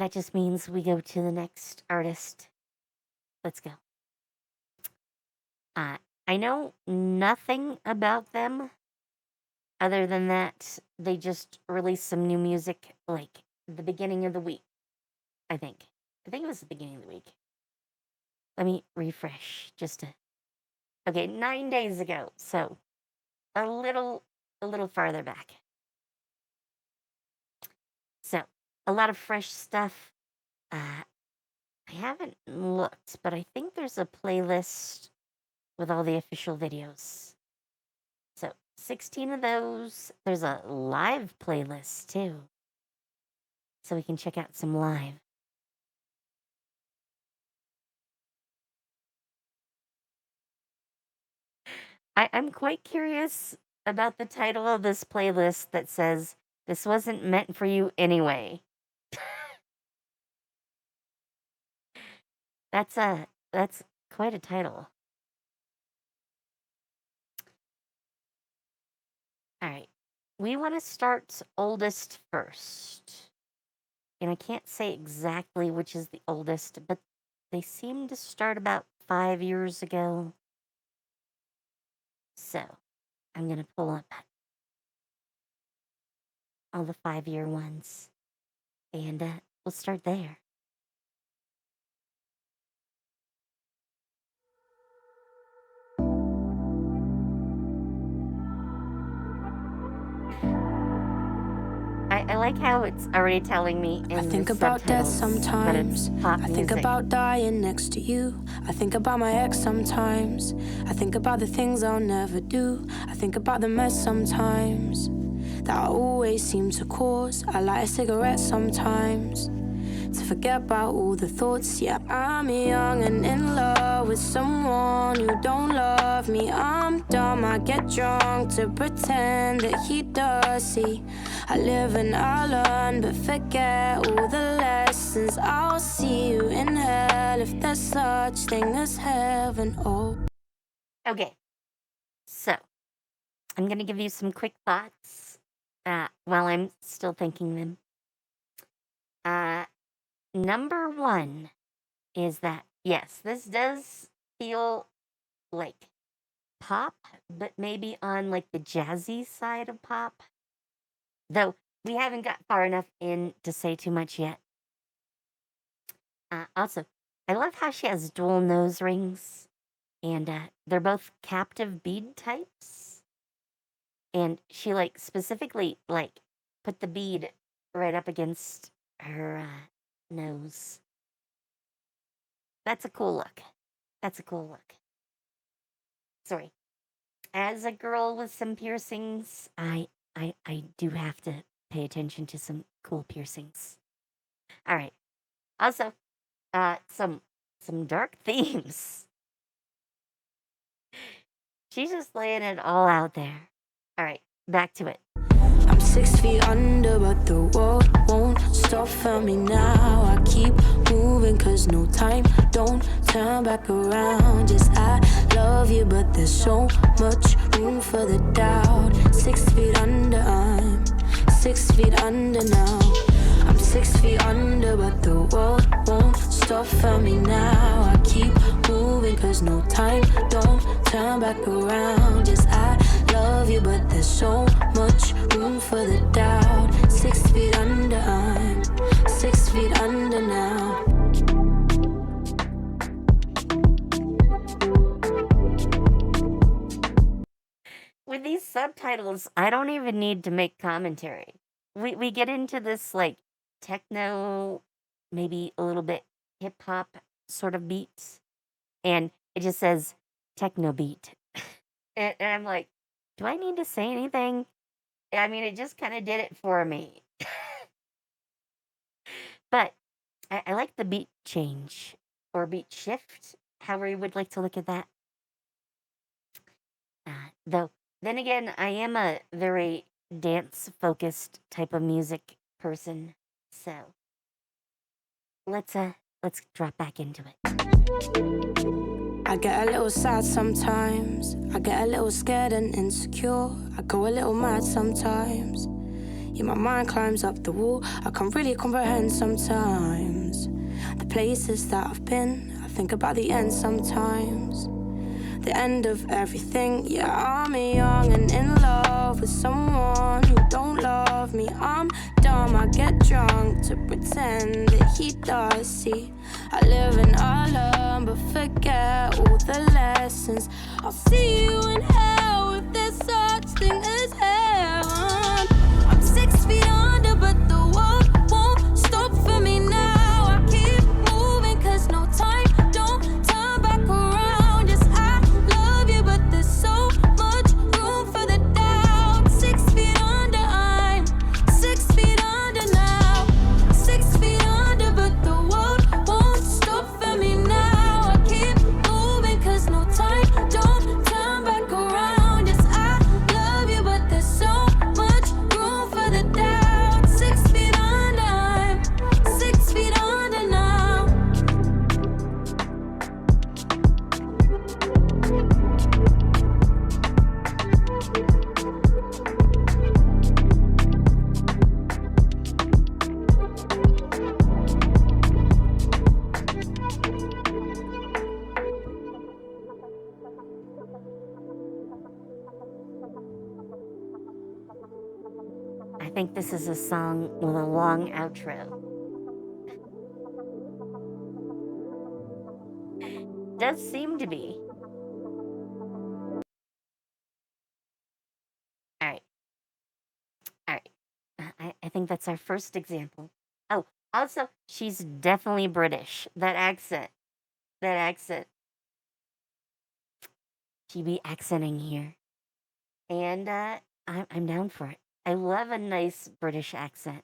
that just means we go to the next artist. Let's go. I know nothing about them other than that they just released some new music like the beginning of the week, I think. I think it was the beginning of the week. Let me refresh just to. Okay, 9 days ago. So a little farther back. So a lot of fresh stuff. I haven't looked, but I think there's a playlist with all the official videos. So 16 of those. There's a live playlist too. So we can check out some live. I'm quite curious about the title of this playlist that says, "This wasn't meant for you anyway." That's quite a title. All right. We want to start oldest first. And I can't say exactly which is the oldest, but they seem to start about 5 years ago. So I'm going to pull up all the 5-year ones. And we'll start there. I like how it's already telling me in I think the about death subtitles sometimes. that it's pop I think music. about dying next to you. I think about my ex sometimes. I think about the things I'll never do. I think about the mess sometimes that I always seem to cause. I light a cigarette sometimes to forget about all the thoughts. Yeah, I'm young and in love with someone who don't love me. I'm dumb, I get drunk to pretend that he does. See, I live and I learn, but forget all the lessons. I'll see you in hell if there's such thing as heaven. Oh. Okay, so I'm going to give you some quick thoughts while I'm still thinking them. Number one is that, yes, this does feel like pop, but maybe on like the jazzy side of pop. Though we haven't got far enough in to say too much yet. Also, I love how she has dual nose rings, and they're both captive bead types. And she like specifically like put the bead right up against her nose. That's a cool look. That's a cool look. Sorry. As a girl with some piercings, I do have to pay attention to some cool piercings. All right. Also, some dark themes. She's just laying it all out there. All right, back to it. I'm 6 feet under, but the world won't stop for me now. I keep moving, cause no time, don't turn back around. Just I love you, but there's so much room for the doubt. 6 feet under, I'm 6 feet under now. I'm 6 feet under, but the world won't stop for me now. I keep moving, cause no time, don't turn back around. Just I love you, but there's so much room for the doubt. 6 feet under, I'm 6 feet under now. With these subtitles, I don't even need to make commentary. We get into this like techno, maybe a little bit hip hop sort of beats, and it just says techno beat. And I'm like, do I need to say anything? I mean, it just kind of did it for me. But I like the beat change or beat shift, however you would like to look at that. Though, then again, I am a very dance focused type of music person, so let's drop back into it. I get a little sad sometimes. I get a little scared and insecure. I go a little mad sometimes. Yeah, my mind climbs up the wall. I can't really comprehend sometimes the places that I've been. I think about the end sometimes. The end of everything. Yeah, I'm young and in love with someone who don't love me. I'm dumb, I get drunk to pretend that he does. See, I live and I learn, but forget all the lessons. I'll see you in hell if there's such thing as heaven. I'm 6 feet under, but the world won't stop for me now. I keep moving, cause no time, don't turn back around. Yes, I love you, but there's so much room for the doubt. 6 feet under, I'm 6 feet under now. 6 feet under, but the world won't stop for me now. I keep moving, cause no time, don't turn back around. Yes, I love you, but there's so much room for the doubt. 6 feet under, I'm 6 feet under now. I think this is a song with a long outro. Does seem to be. All right. All right. I think that's our first example. Oh, also, she's definitely British. That accent. That accent. She be accenting here. And I'm down for it. I love a nice British accent.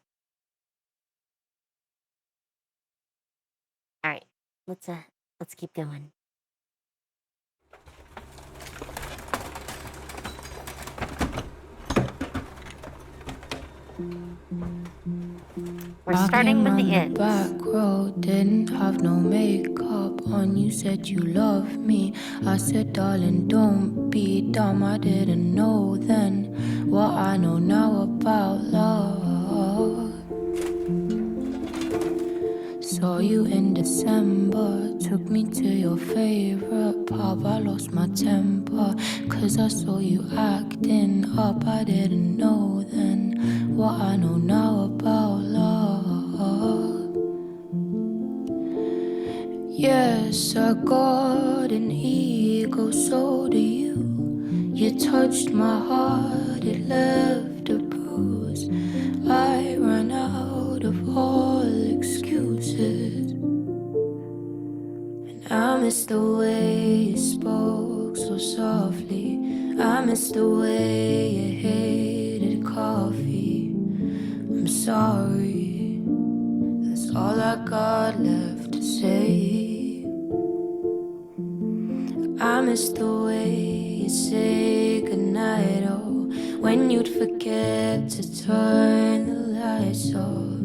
All right. Let's keep going. We're starting with the end. Back row, didn't have no makeup on. You said you love me. I said, darling, don't be dumb. I didn't know then what I know now about love. Saw you in December, took me to your favorite pub. I lost my temper, cause I saw you acting up. I didn't know then what I know now about love. Yes, I got an ego, so do you. You touched my heart, it left a bruise. I ran out of all excuses. And I miss the way you spoke so softly. I miss the way you hated coffee. I'm sorry, that's all I got left to say. I miss the way you say goodnight, oh, when you'd forget to turn the lights off.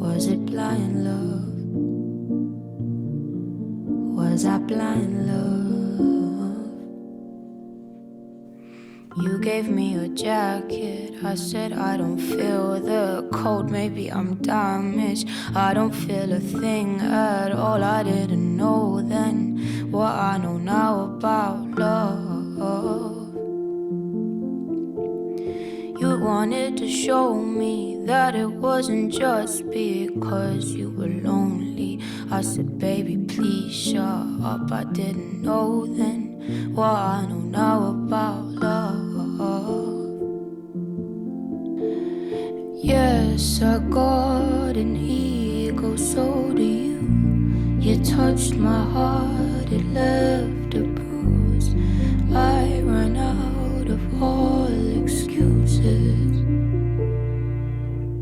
Was it blind love? Was I blind love? You gave me a jacket, I said I don't feel the cold. Maybe I'm damaged, I don't feel a thing at all. I didn't know then what I know now about love. You wanted to show me that it wasn't just because you were lonely. I said, baby, please shut up. I didn't know then what I know now about love. Yes, I got an ego, so do you. You touched my heart, it left a bruise. I ran out of all excuses.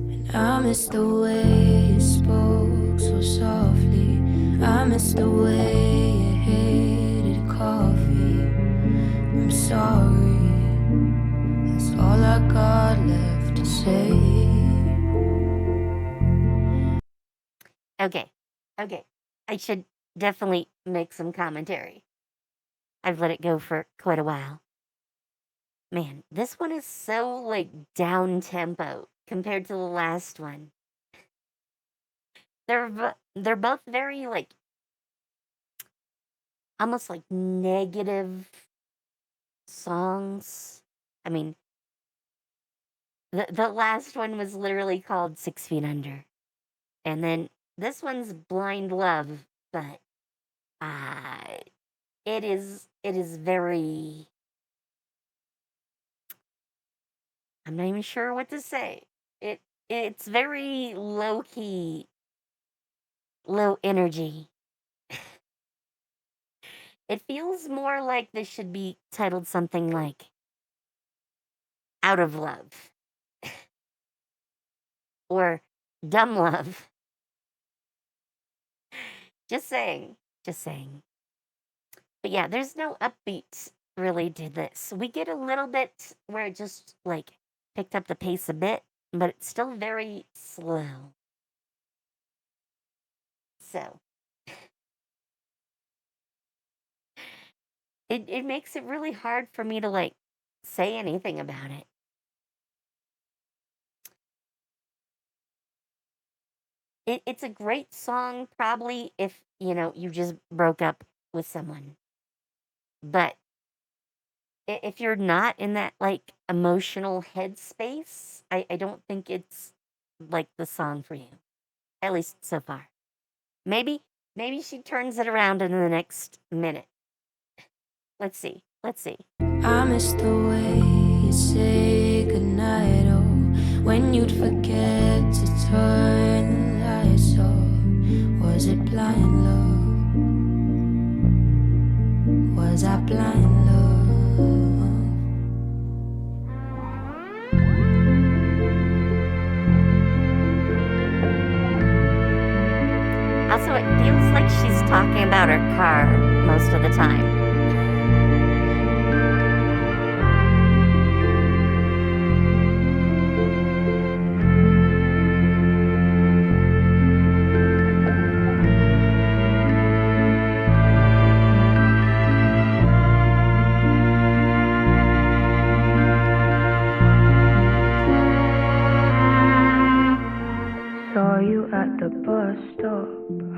And I miss the way you spoke so softly. I miss the way you hated coffee. I'm sorry, that's all I got left to say. Okay. I should definitely make some commentary. I've let it go for quite a while. Man, this one is so, like, down tempo. compared to the last one. They're both very like almost like negative songs. I mean, the last one was literally called 6 Feet Under. And then this one's Blind Love, but uh it is very, I'm not even sure what to say. It's very low key, low energy. It feels more like this should be titled something like Out of Love or Dumb Love. Just saying. Just saying. But yeah, there's no upbeat really to this. We get a little bit where it just like picked up the pace a bit, but it's still very slow. So it makes it really hard for me to like say anything about it. It's a great song probably if, you just broke up with someone. But if you're not in that like emotional headspace, I don't think it's like the song for you. At least so far. Maybe she turns it around in the next minute. Let's see. Let's see. I miss the way you say goodnight, oh, when you'd forget to turn the lights off. Was it blind love? Was I blind love? Also, it feels like she's talking about her car most of the time. Saw you at the bus stop.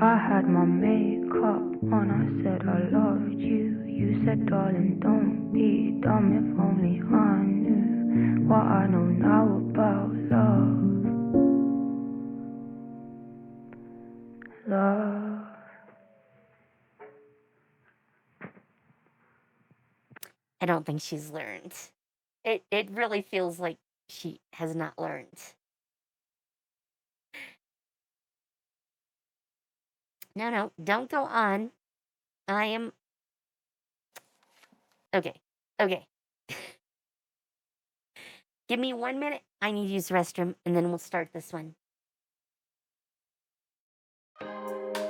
I had my makeup on. I said I loved you. You said, darling, don't be dumb. If only I knew what I know now about love. Love. I don't think she's learned. It really feels like she has not learned. No, don't go on. I am okay. Okay. Give me 1 minute. I need to use the restroom, and then we'll start this one.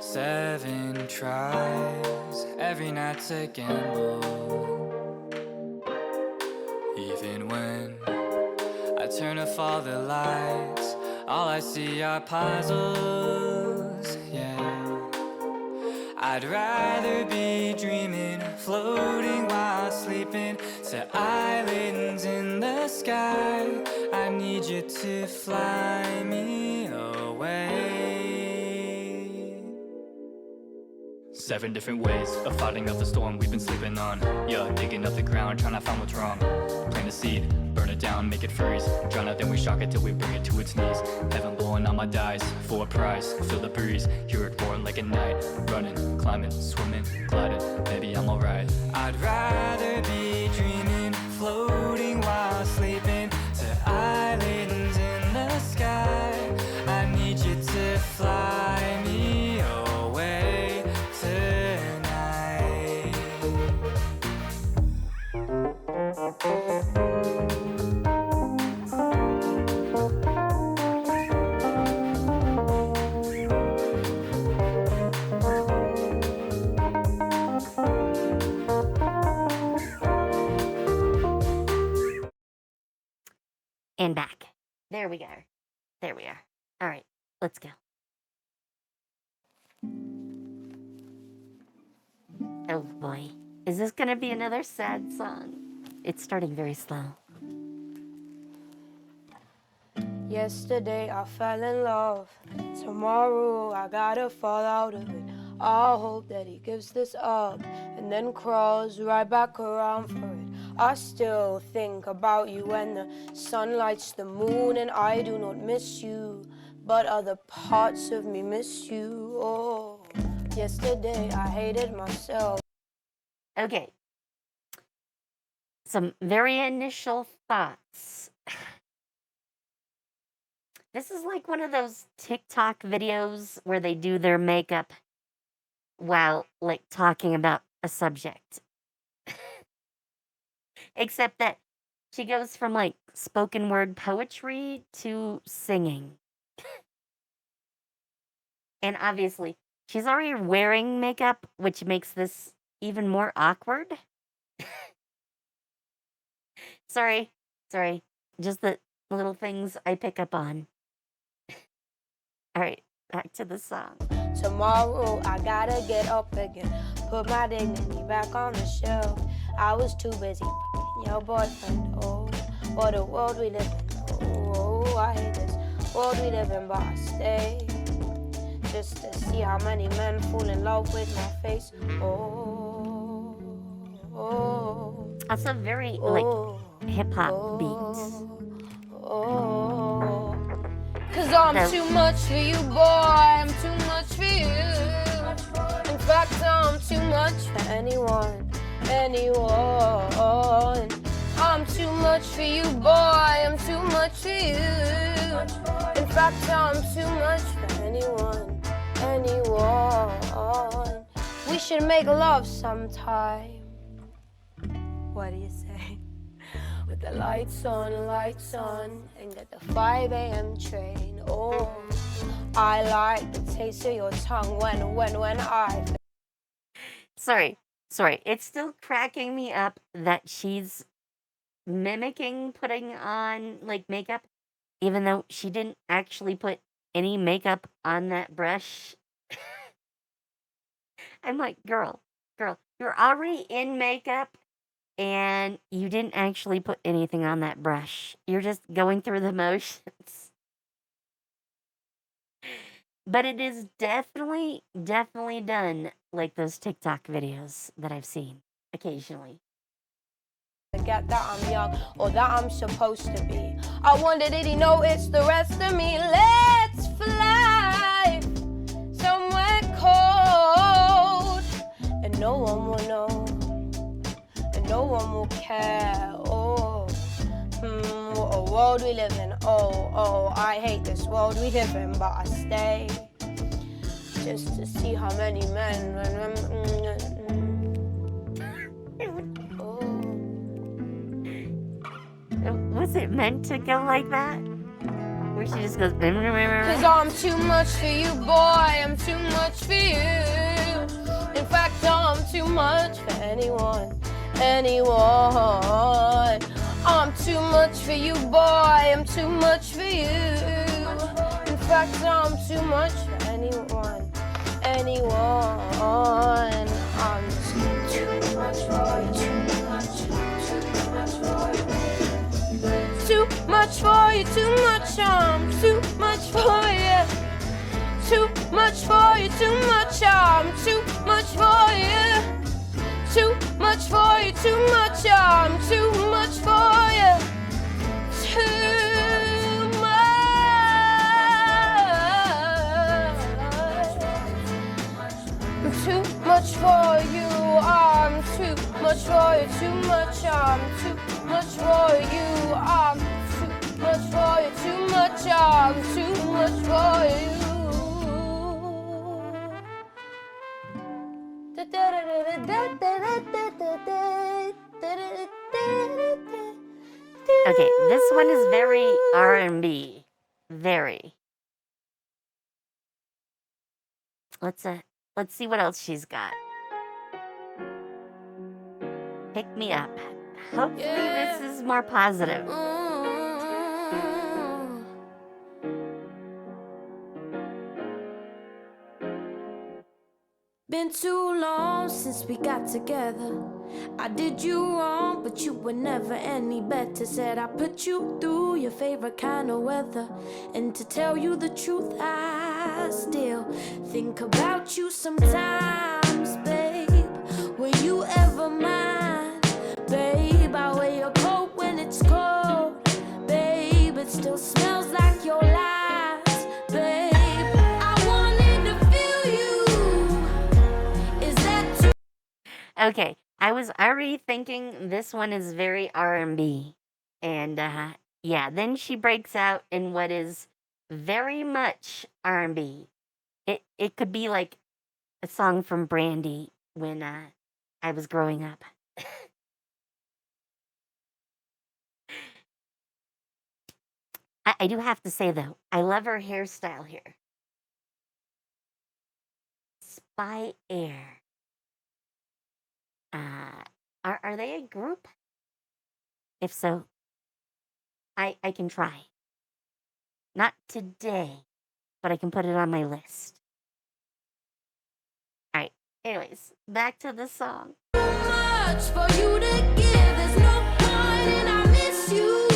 7 tries every night to gamble. Even when I turn off all the lights, all I see are puzzles, yeah. I'd rather be dreaming, floating while sleeping, to islands in the sky. I need you to fly me away. 7 different ways of fighting off the storm we've been sleeping on. Yeah, digging up the ground, trying to find what's wrong. Plant a seed, burn it down, make it freeze. Drown it, then we shock it till we bring it to its knees. Heaven blowing on my dice, for a prize. Feel the breeze, hear it roaring like a night. Running, climbing, swimming, gliding, maybe I'm alright. I'd rather be dreaming, floating while sleeping, to islands in the sky. I need you to fly me away tonight. And back. There we go. There we are. All right, let's go. Oh boy. Is this gonna be another sad song? It's starting very slow. Yesterday I fell in love. Tomorrow I gotta fall out of it. I hope that he gives this up and then crawls right back around for it. I still think about you when the sun lights the moon, and I do not miss you, but other parts of me miss you. Oh, yesterday I hated myself. Okay. Some very initial thoughts. This is like one of those TikTok videos where they do their makeup while like talking about a subject. Except that she goes from like spoken word poetry to singing. And obviously, she's already wearing makeup, which makes this even more awkward. Sorry. Just the little things I pick up on. All right, back to the song. Tomorrow I gotta get up again, put my dignity back on the shelf. I was too busy f***ing your boyfriend. Oh, what a world we live in. Oh, I hate this world we live in, but I stay just to see how many men fall in love with my face. Oh, Also very like hip hop beat. Cause I'm too much for you, boy. I'm too much for you. In fact, I'm too much for anyone. I'm too much for you, boy. I'm too much for you. In fact, I'm too much for anyone. We should make love sometime. What do you say? With the lights on, and get the 5 a.m. train. Oh, I like the taste of your tongue when I... Sorry. It's still cracking me up that she's mimicking putting on like makeup, even though she didn't actually put any makeup on that brush. I'm like, girl, you're already in makeup and you didn't actually put anything on that brush. You're just going through the motions. But it is definitely done like those TikTok videos that I've seen occasionally. Forget that I'm young or that I'm supposed to be. I wonder, did he know it's the rest of me? Let's fly somewhere cold, and no one will know, and no one will care. Oh, what a world we live in. Oh, I hate this world we live in, but I stay just to see how many men. Was it meant to go like that? Where she just goes... Cause I'm too much for you, boy. I'm too much for you. In fact, I'm too much for anyone. I'm too much for you, boy. I'm too much for you. In fact, I'm too much for anyone. I'm too much for you. Too much for you, too much, I'm too much for you. Too much for you, too much, I'm too much for you. Too much for you, too much, I'm too much for you. Too much for you, I'm too much for you, too much, I'm too much for you, I'm too much for you, too much, I'm too much for you. Okay, this one is very R&B. Very. Let's see what else she's got. Pick me up. Hopefully this is more positive. Been too long since we got together. I did you wrong, but you were never any better. Said I put you through your favorite kind of weather. And to tell you the truth, I still think about you sometimes, babe. Were you ever mine, babe? I wear your coat when it's cold, babe. It still smells like your lies, babe. I wanted to feel you. Is that too? Okay, I was already thinking this one is very R&B. And yeah, then she breaks out in what is very much R&B. It could be like a song from Brandy when I was growing up. I do have to say though, I love her hairstyle here. Spy Air. Are they a group? If so, I can try. Not today, but I can put it on my list. All right. Anyways, back to the song. Much for you to give. There's no point, and I miss you.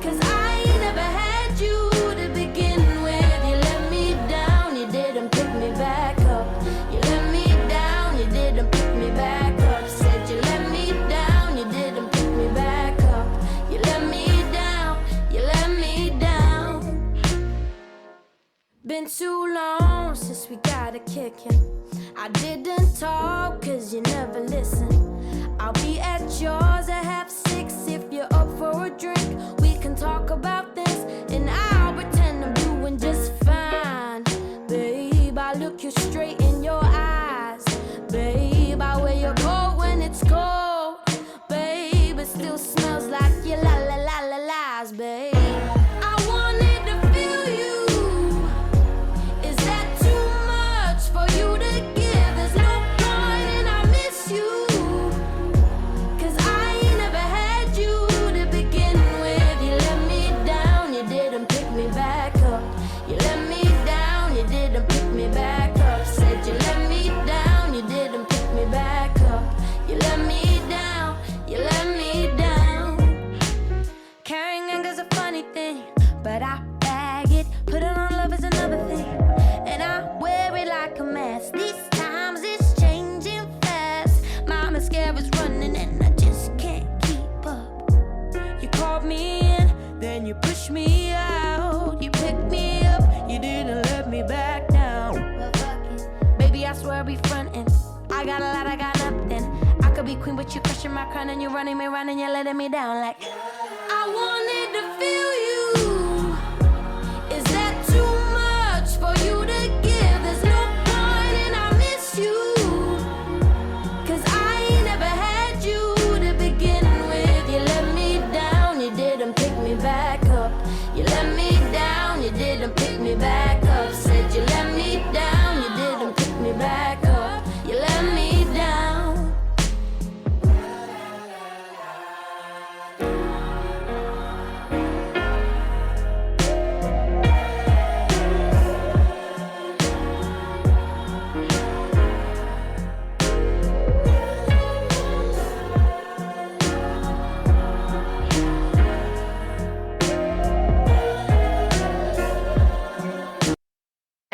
'Cause I ain't never had you to begin with. You let me down, you didn't pick me back up. You let me down, you didn't pick me back up. Said you let me down, you didn't pick me back up. You let me down, you let me down. Been too long since we got a kickin'. I didn't talk 'cause you never listen. I'll be at yours at 6:30 if you're up for a drink. We can talk about this and I'll pretend I'm doing just fine. Babe, I look you straight in your eyes. Babe, I wear your coat when it's cold. Babe, it still smells like your la la la la lies, babe. I wanted to feel you. Is that too much for you to give? There's no point, and I miss you. 'Cause I ain't never had you to begin with. You let me down, you didn't pick me back up. You let me down, you didn't pick me back up. Said you let me down, you didn't pick me back up. You let me down, you let me down. Carrying anger's a funny thing, but I bag it. Put it on love is another thing, and I wear it like a mask. These times it's changing fast. My mascara's running and I just can't keep up. You called me in, then you pushed me out. You picked me up, you didn't let me back down. But fuck it, baby, I swear I'll be frontin'. I got a lot, I got nothing. I could be queen, but you crushing my crown, and you're running me round, and you're letting me down. Like I wanted to feel you. Is that too much for you to give? There's no point, and I miss you. 'Cause I ain't never had you to begin with. You let me down, you didn't pick me back up. You let me down, you didn't pick me back up. Said you let me down, you didn't pick me back up. You let me down.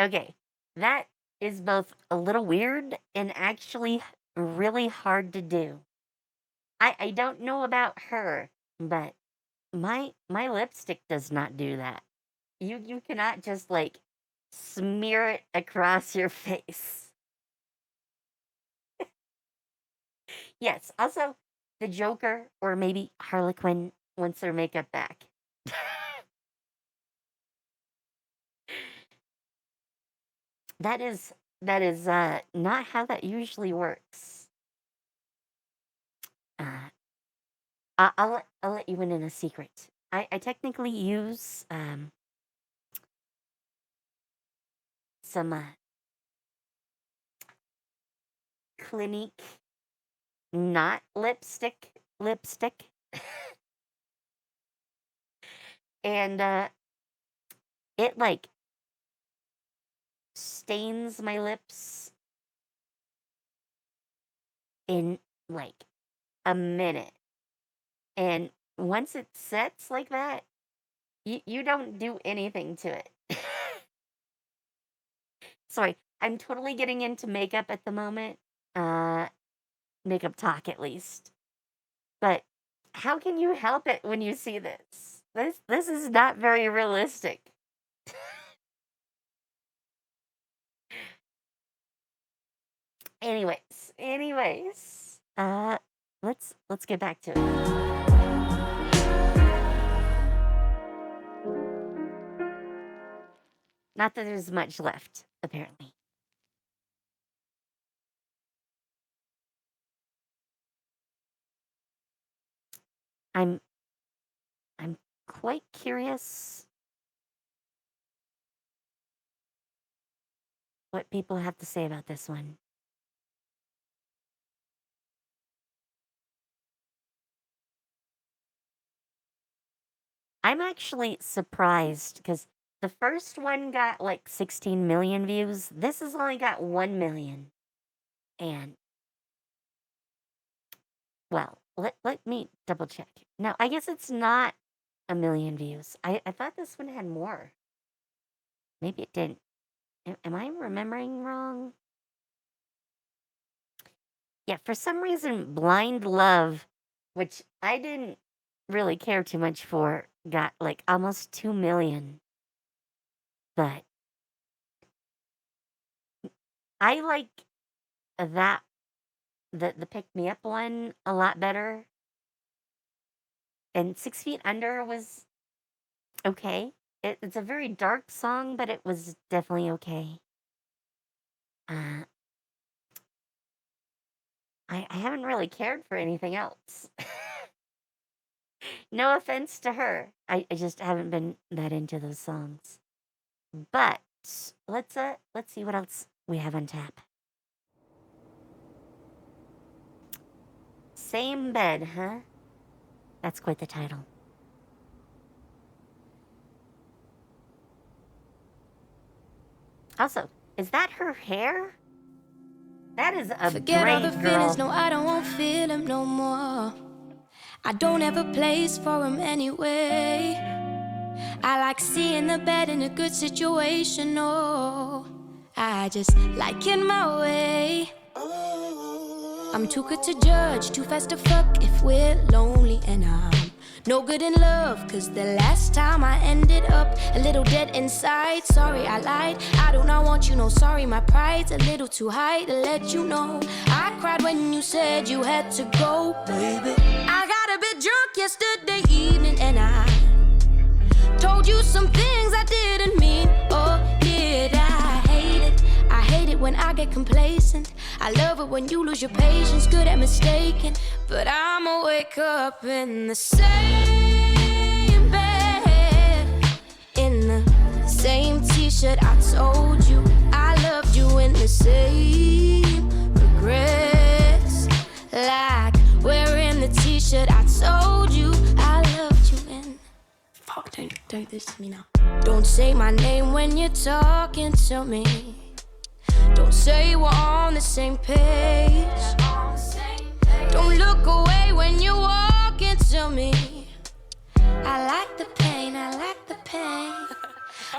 Okay, that is both a little weird and actually really hard to do. I don't know about her, but my lipstick does not do that. You cannot just like smear it across your face. Yes, also the Joker or maybe Harlequin wants their makeup back. that is not how that usually works. Uh, I'll let you in a secret. I technically use some Clinique not lipstick, and it like stains my lips in like a minute. And once it sets like that, you don't do anything to it. Sorry, I'm totally getting into makeup at the moment. Uh, Makeup talk at least. But how can you help it when you see this? This is not very realistic. Anyways, let's get back to it. Not that there's much left, apparently. I'm I'm quite curious what people have to say about this one. I'm actually surprised because the first one got like 16 million views. This has only got 1 million. And, well, let me double check. No, I guess it's not a million views. I thought this one had more. Maybe it didn't. Am I remembering wrong? Yeah, for some reason, Blind Love, which I didn't really care too much for, got like almost 2 million. But I like that the Pick Me Up one a lot better. And 6 Feet Under was okay. It's a very dark song, but it was definitely okay. Uh, I haven't really cared for anything else. No offense to her. I just haven't been that into those songs. But let's see what else we have on tap. Same bed, huh? That's quite the title. Also, is that her hair? That is a Forget all the brave feelings, girl. no, I don't want feel them no more. I don't have a place for them anyway. I like seeing the bed in a good situation, no. I just like it my way. I'm too good to judge, too fast to fuck if we're lonely. And I'm no good in love, cause the last time I ended up a little dead inside. Sorry I lied, I do not want you, no sorry. My pride's a little too high to let you know. I cried when you said you had to go, baby. I got a bit drunk yesterday evening and I told you some things I didn't mean. Oh, did I hate it? I hate it when I get complacent. I love it when you lose your patience, good at mistaking. But I'ma wake up in the same bed, in the same t-shirt I told you I loved you in the same regrets. Like wearing the t-shirt I told you I loved you in. Fuck, don't do this to me now. Don't say my name when you're talking to me. Don't say we're on the same page. Don't look away when you walk into me. I like the pain, I like the pain.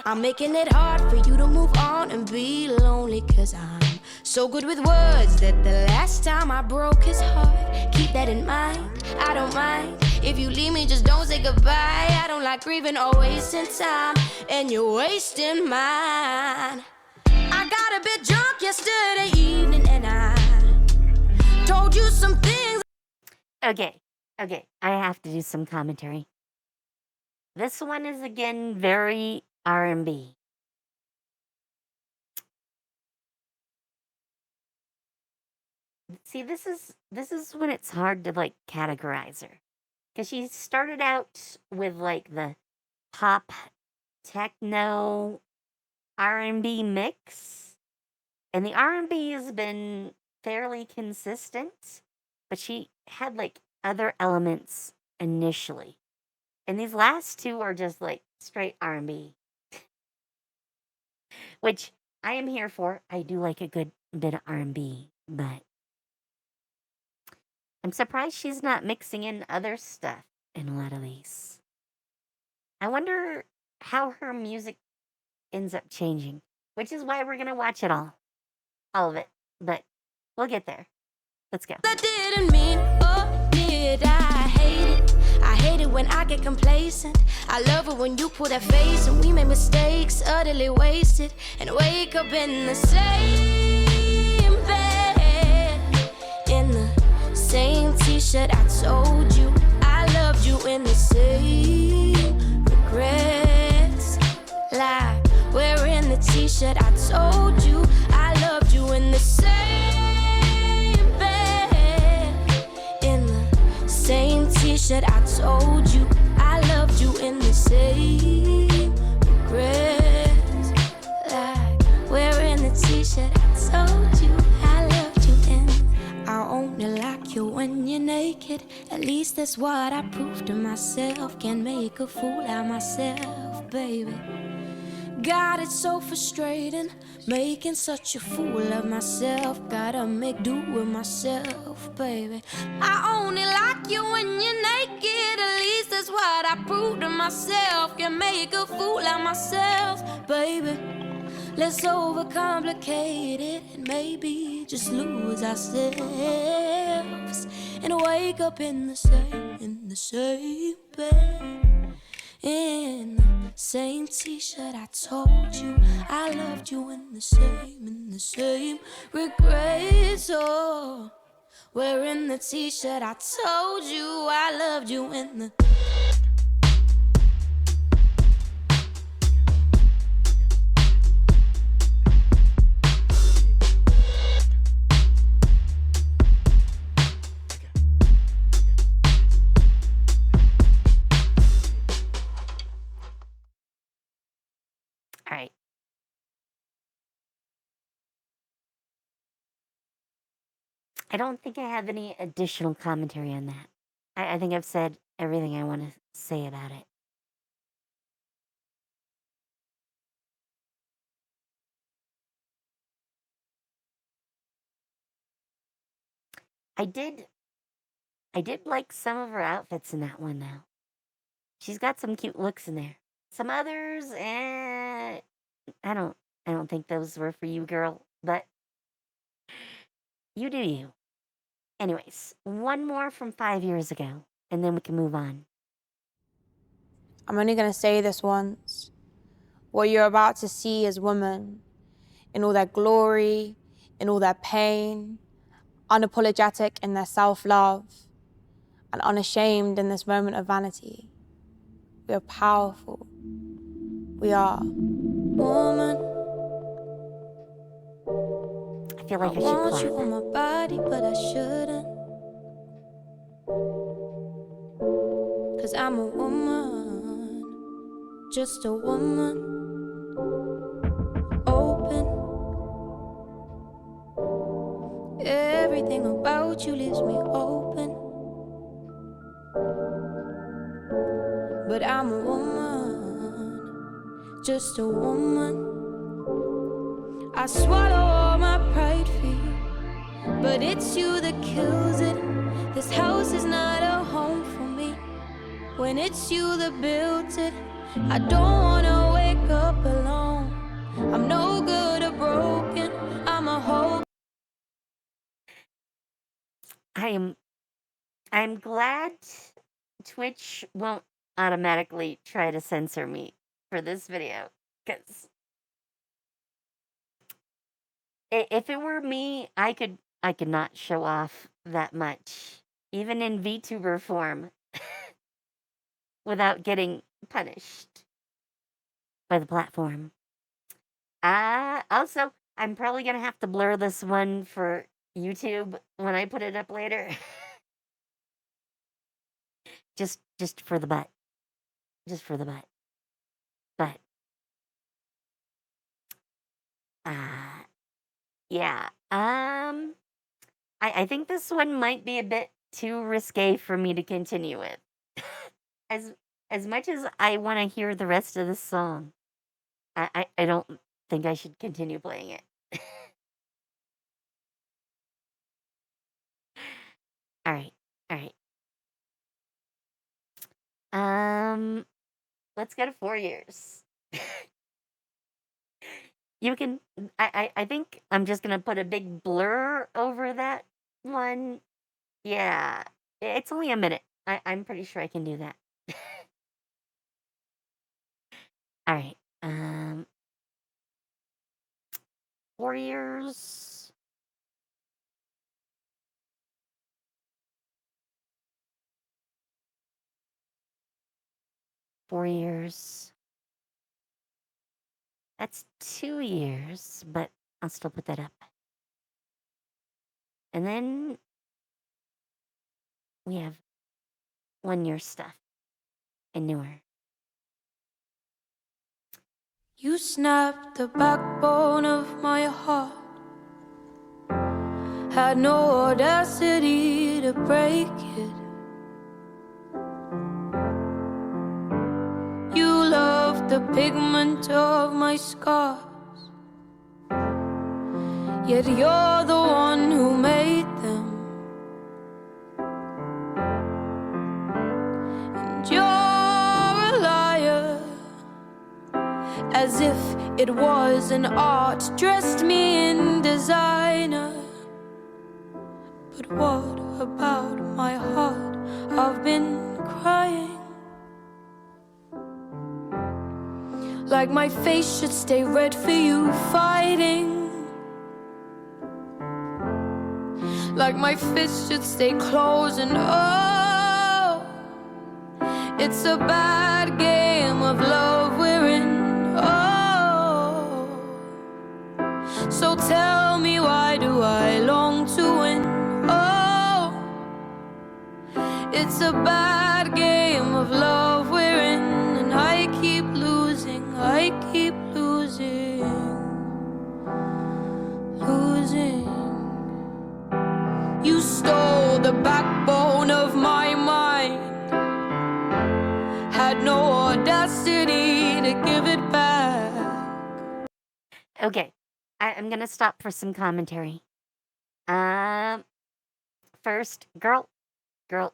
I'm making it hard for you to move on and be lonely, cause I'm so good with words that the last time I broke his heart. Keep that in mind, I don't mind. If you leave me, just don't say goodbye. I don't like grieving or wasting time, and you're wasting mine. I got a bit drunk yesterday evening and I told you some things. Okay, I have to do some commentary. This one is again very R&B. See, this is when it's hard to like categorize her. Cuz she started out with like the pop techno R&B mix, and the R&B has been fairly consistent, but she had like other elements initially. And these last two are just like straight R&B, which I am here for. I do like a good bit of R&B, but I'm surprised she's not mixing in other stuff in a lot of these. I wonder how her music ends up changing, which is why we're gonna watch it all of it. But we'll get there. Let's go. I didn't mean, oh, did I hate it? I hate it when I get complacent. I love it when you put that face and we make mistakes, utterly wasted, and wake up in the same bed, in the same t-shirt. I told you I loved you in the same regrets, like wearing the t-shirt. I told you I loved you in the same t-shirt. I told you I loved you in the same regrets, like wearing the t-shirt. I told you I loved you in. I only like you when you're naked. At least that's what I proved to myself. Can't make a fool out myself, baby. God, it's so frustrating, making such a fool of myself. Gotta make do with myself, baby. I only like you when you're naked. At least that's what I proved to myself. Can make a fool out myself, baby. Let's overcomplicate it and maybe just lose ourselves and wake up in the same bed. In the same t-shirt. I told you I loved you in the same regrets. Oh, wearing the t-shirt. I told you I loved you in the. All right. I don't think I have any additional commentary on that. I think I've said everything I want to say about it. I did like some of her outfits in that one though. She's got some cute looks in there. Some others, I don't think those were for you, girl, but you do you. Anyways, one more from 5 years ago, and then we can move on. I'm only going to say this once. What you're about to see is women in all their glory, in all their pain, unapologetic in their self-love, and unashamed in this moment of vanity. We are powerful. We are woman. I feel like I should want clap. you on my body, but I shouldn't. 'Cause I'm a woman, just a woman, open. Everything about you leaves me open. But I'm a woman, just a woman. I swallow all my pride for you, but it's you that kills it. This house is not a home for me when it's you that built it. I don't wanna wake up alone. I'm no good or broken. I'm a whole. I'm glad Twitch won't automatically try to censor me for this video, because if it were me, I could not show off that much, even in Vtuber form, without getting punished by the platform. Also, I'm probably gonna have to blur this one for YouTube when I put it up later. just for the butt. Just for the butt. But yeah. I think this one might be a bit too risque for me to continue with. As much as I want to hear the rest of this song, I don't think I should continue playing it. All right. All right. Let's go to 4 years. You can. I think I'm just gonna put a big blur over that one. Yeah, it's only a minute. I'm pretty sure I can do that. All right. 4 years. 4 years. That's 2 years, but I'll still put that up. And then we have 1 year stuff and newer. You snapped the backbone of my heart. Had no audacity to break it. You loved the pigment of my scars. Yet you're the one who made them. And you're a liar, as if it was an art. Dressed me in designer. But what about my heart? I've been crying. Like my face should stay red for you fighting. Like my fist should stay closed and oh, it's a bad game of love we're in. Oh, so tell me, why do I long to win? Oh, it's a bad game of love we're in, and I keep losing, I keep losing, losing. You stole the backbone of my mind. Had no audacity to give it back. Okay, I'm gonna stop for some commentary. First, girl,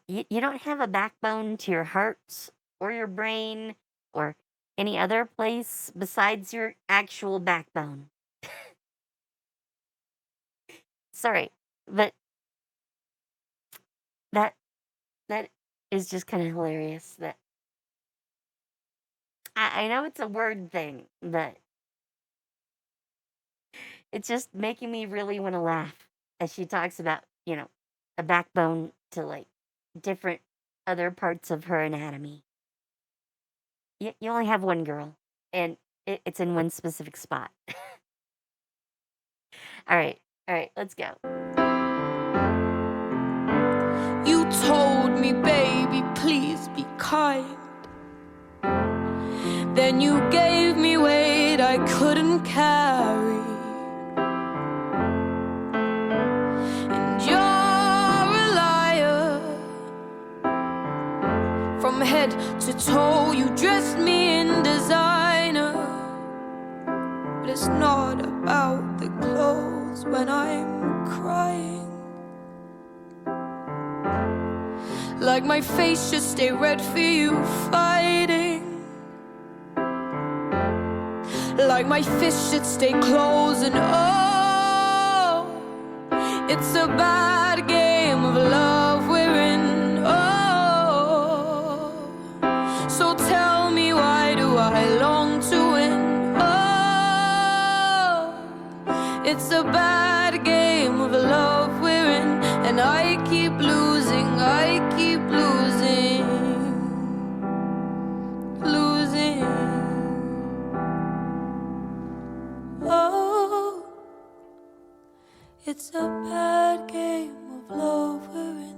you don't have a backbone to your heart or your brain or any other place besides your actual backbone. Sorry, but that is just kind of hilarious. That I know it's a word thing, but it's just making me really want to laugh as she talks about, a backbone to like different other parts of her anatomy. You only have one girl, and it's in one specific spot. All right, let's go. You told me, baby, please be kind. Then you gave me weight I couldn't carry. And you're a liar. From head to toe, you dressed me in designer. But it's not about the clothes when I'm crying. Like my face should stay red for you fighting. Like my fist should stay closed and oh, it's a bad game of love we're in. Oh, so tell me, why do I long to win? Oh, it's a bad game of love we're in, and I keep losing, I keep losing, losing. Oh, it's a bad game of love we're in.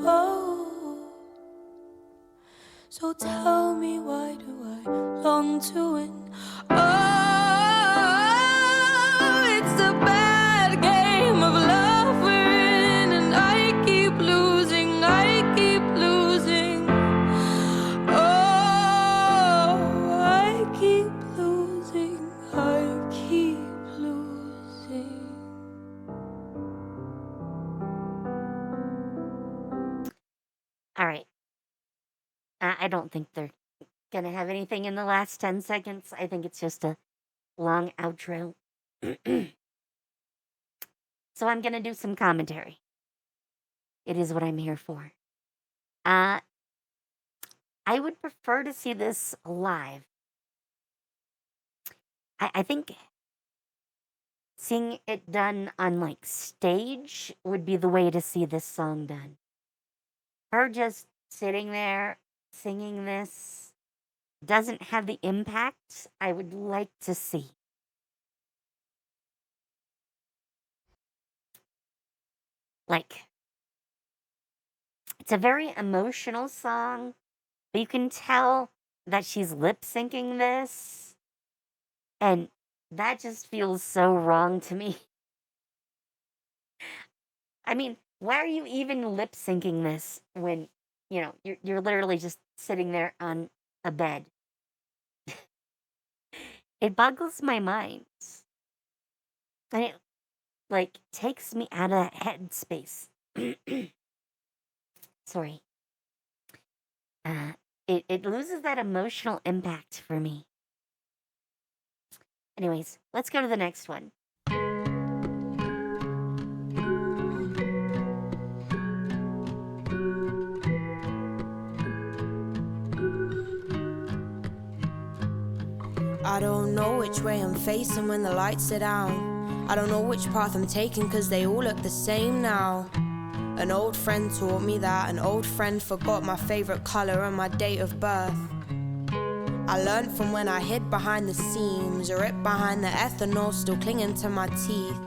Oh, so tell me, why do I long to win? Oh, it's a bad game of love we're in, and I keep losing, I keep losing. Oh, I keep losing, I keep losing. I don't think they're gonna have anything in the last 10 seconds. I think it's just a long outro. So I'm gonna do some commentary. It is what I'm here for. I would prefer to see this live. I think seeing it done on like stage would be the way to see this song done. Her just sitting there singing this doesn't have the impact I would like to see. Like, it's a very emotional song, but you can tell that she's lip syncing this, and that just feels so wrong to me. I mean, why are you even lip syncing this when, you're literally just sitting there on a bed? It boggles my mind. And it like takes me out of that headspace. Sorry. It loses that emotional impact for me. Anyways, let's go to the next one. I don't know which way I'm facing when the lights are down. I don't know which path I'm taking cause they all look the same now. An old friend taught me that. An old friend forgot my favorite color and my date of birth. I learned from when I hid behind the seams, ripped behind the ethanol still clinging to my teeth.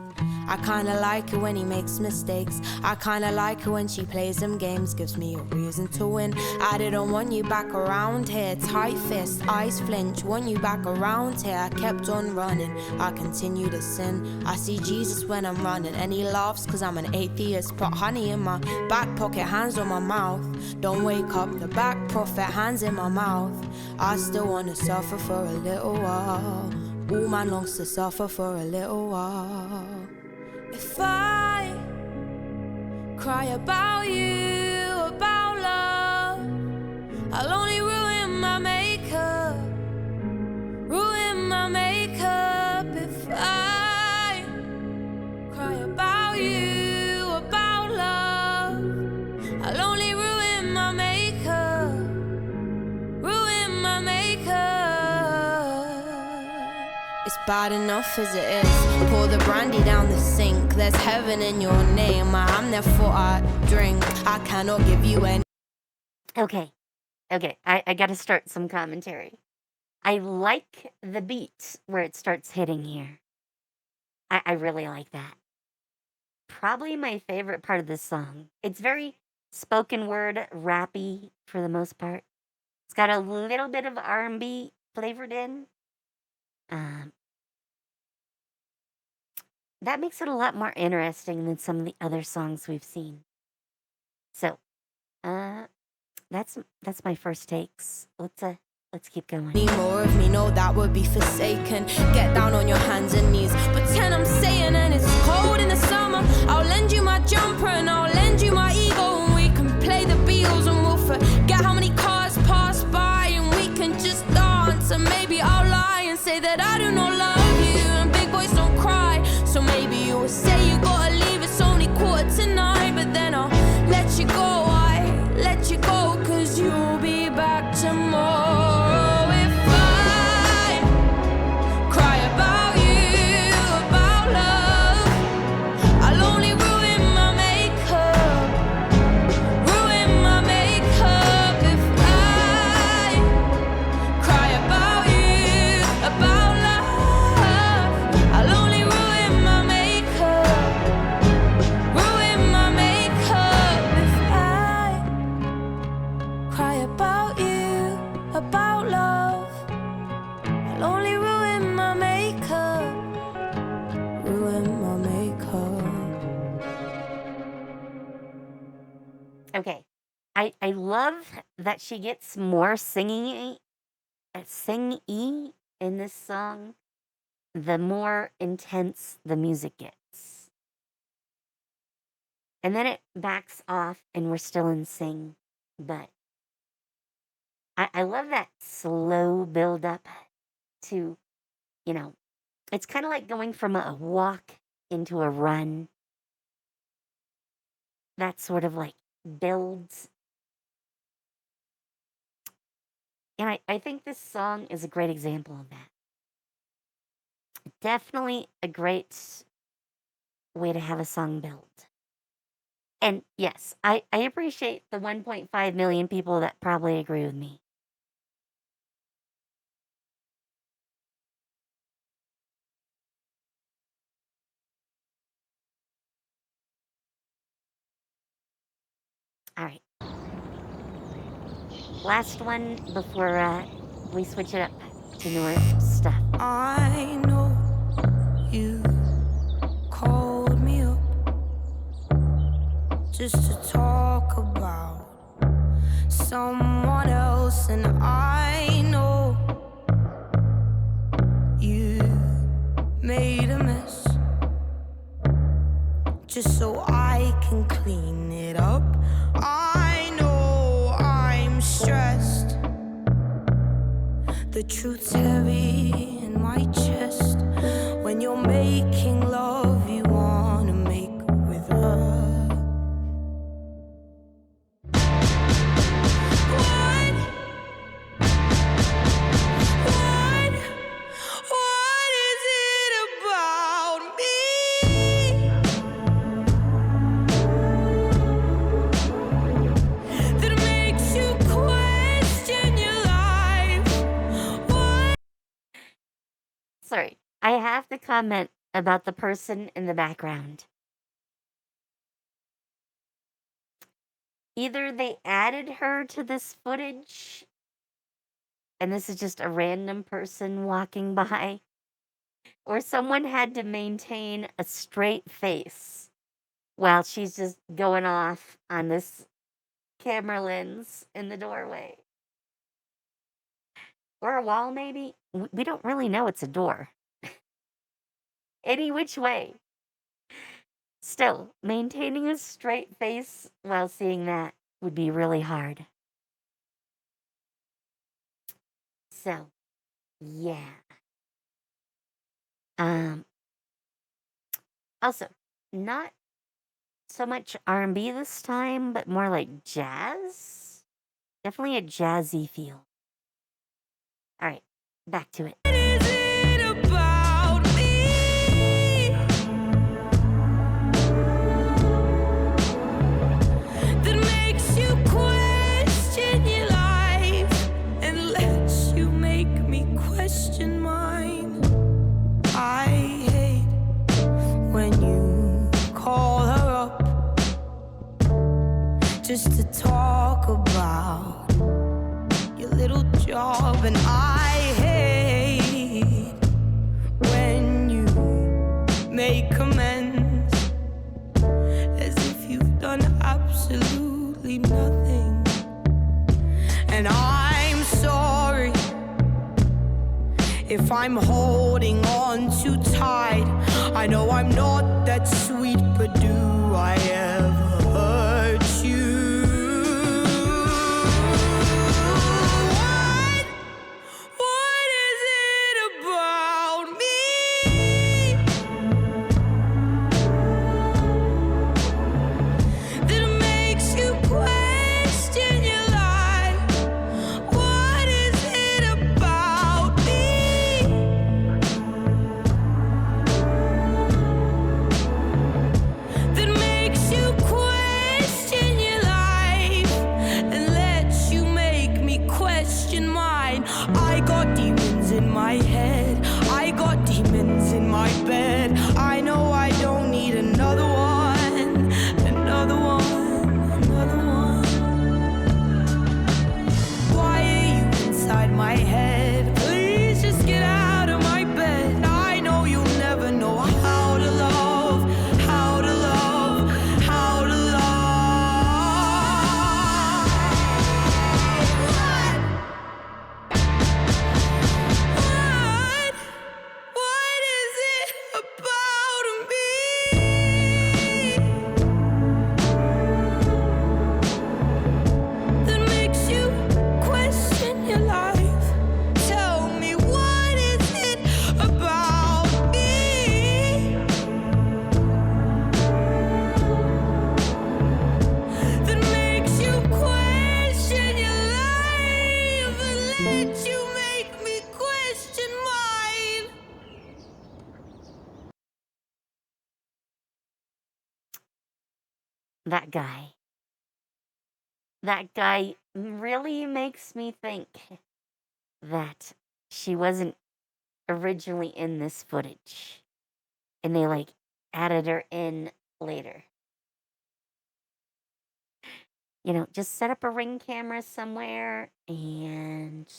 I kinda like it when he makes mistakes. I kinda like it when she plays them games, gives me a reason to win. I didn't want you back around here. Tight fist, eyes flinch, want you back around here. I kept on running, I continue to sin. I see Jesus when I'm running, and he laughs cause I'm an atheist. Put honey in my back pocket, hands on my mouth. Don't wake up, the back prophet, hands in my mouth. I still wanna suffer for a little while. All man longs to suffer for a little while. If I cry about you, about love, I'll only ruin my makeup, ruin my makeup. If I cry about you, about love, I'll only ruin my makeup, ruin my makeup. It's bad enough as it is. Pour the brandy down the sink. There's heaven in your name. I'm there for a drink. I cannot give you any. Okay, I gotta start some commentary. I like the beat where it starts hitting here. I really like that. Probably my favorite part of this song. It's very spoken word, rappy for the most part. It's got a little bit of R&B flavored in. That makes it a lot more interesting than some of the other songs we've seen. So, that's my first takes. Let's keep going. Need more of me, no, that would be forsaken. Get down on your hands and knees. Pretend I'm saying, and it's cold in the summer. I'll lend you my jumper and I'll lend you my ego, and we can play the Beatles and we'll forget how many cars pass by, and we can just dance. And maybe I'll lie and say that I do not love you, and big boys don't cry. So maybe you will say you gotta leave, it's only 8:45, but then I'll let you go. I let you go, cause you'll be back tomorrow. If I cry about you, about love, I'll only ruin my makeup, ruin my makeup. If I cry about you, about love, I'll only ruin my makeup, ruin my makeup. If I cry about you, about love, I'll only ruin my makeup, ruin my makeup. Okay. I love that she gets more singing in this song the more intense the music gets. And then it backs off and we're still in sing, but I love that slow build up to, you know, it's kind of like going from a walk into a run. That sort of like builds. And I think this song is a great example of that. Definitely a great way to have a song build. And yes, I appreciate the 1.5 million people that probably agree with me. All right. Last one before we switch it up to newer stuff. I know you called me up just to talk about someone else, and I know you made a mess just so I can clean it up. I know I'm stressed, the truth's heavy in my chest. When you're making love, you wanna make with her. What is it about me that makes you question your life? Sorry, I have to comment about the person in the background. Either they added her to this footage, and this is just a random person walking by, or someone had to maintain a straight face while she's just going off on this camera lens in the doorway. Or a wall, maybe? We don't really know it's a door. Any which way. Still, maintaining a straight face while seeing that would be really hard. So, yeah. Also, not so much R&B this time, but more like jazz. Definitely a jazzy feel. All right, back to it. What is it about me that makes you question your life and lets you make me question mine? I hate when you call her up just to talk about your little job, and I hate when you make amends as if you've done absolutely nothing. And I'm sorry if I'm holding on too tight. I know I'm not that sweet, but do I ever hurt you? What is it about me that makes you question your life? What is it about me that makes you question your life and lets you make me question mine? I got demons in my head, I got demons in my bed. I know I don't need another one, another one, another one. Why are you inside my head? Please just get out of my bed. I know you'll never know how to love, how to love, how to love. What is it that guy. That guy really makes me think that she wasn't originally in this footage. And they, like, added her in later. You know, just set up a Ring camera somewhere and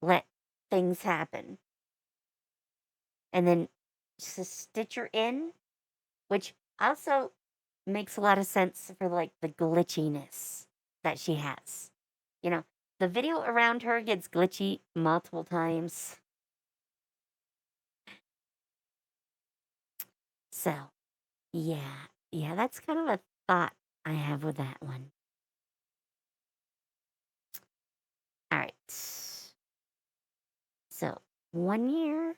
let things happen. And then just stitch her in, which also makes a lot of sense for, like, the glitchiness that she has. You know, the video around her gets glitchy multiple times. So, yeah, that's kind of a thought I have with that one. All right. So, 1 year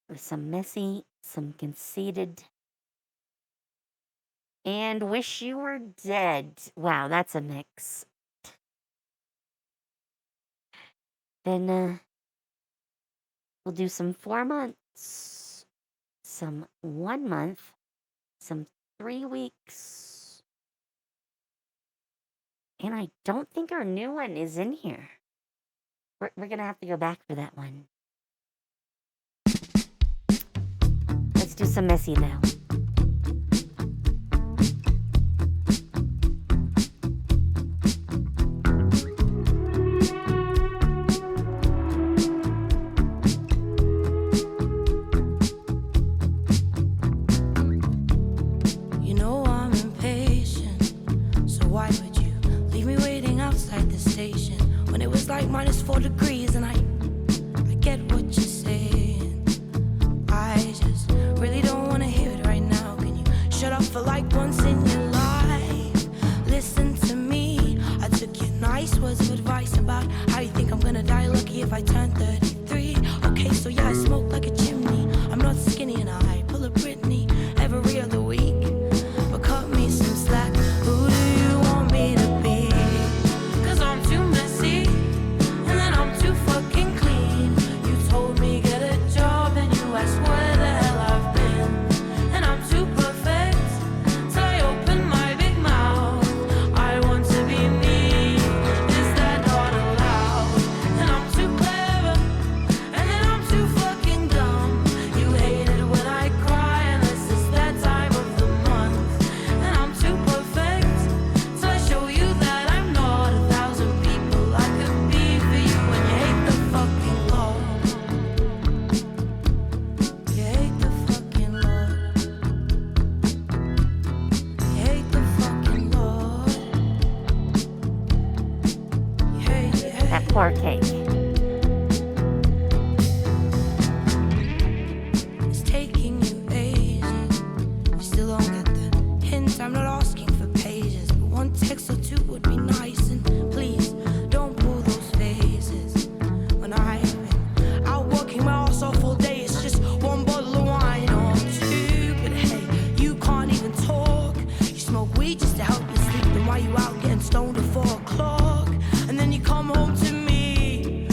with some messy, some conceited, and wish you were dead. Wow, that's a mix. Then we'll do some 4 months, some 1 month, some 3 weeks. And I don't think our new one is in here. We're gonna have to go back for that one. Let's do some messy though. You know I'm impatient, so why would you leave me waiting outside the station when it was like -4 degrees? And I get what you're saying. I just really don't want to hear it right now. Can you shut up for like once in your life? Listen to me. I took your nice words of advice about how you think I'm gonna die lucky if I turn 33. Okay, so yeah, I smoke like a chimney. I'm not skinny and I pull a Britney every other week. But cut me some slack. Who do you want me to be? 'Cause I'm too messy, and then I'm too fucking clean. You told me get a job, and you asked where the hell I've been. And I'm too perfect, so I open my big mouth. I want to be me, is that not allowed? And I'm too clever, and then I'm too fucking dumb. You hate it when I cry, unless it's that time of the month. And I'm too perfect, so I show you that I'm not 1,000 people I could be for you. And you hate the fucking law. You hate the fucking law. You hate the fucking law. You hate That poor cake. It's taking you ages. You still don't get the hint. I'm not asking for pages, but one text or two would be nice. And please don't pull those faces. When I've been out working my ass off all day, it's just one bottle of wine or two. But hey, you can't even talk. You smoke weed just to help you sleep. Then why you out getting stoned at 4 o'clock? And then you come home to me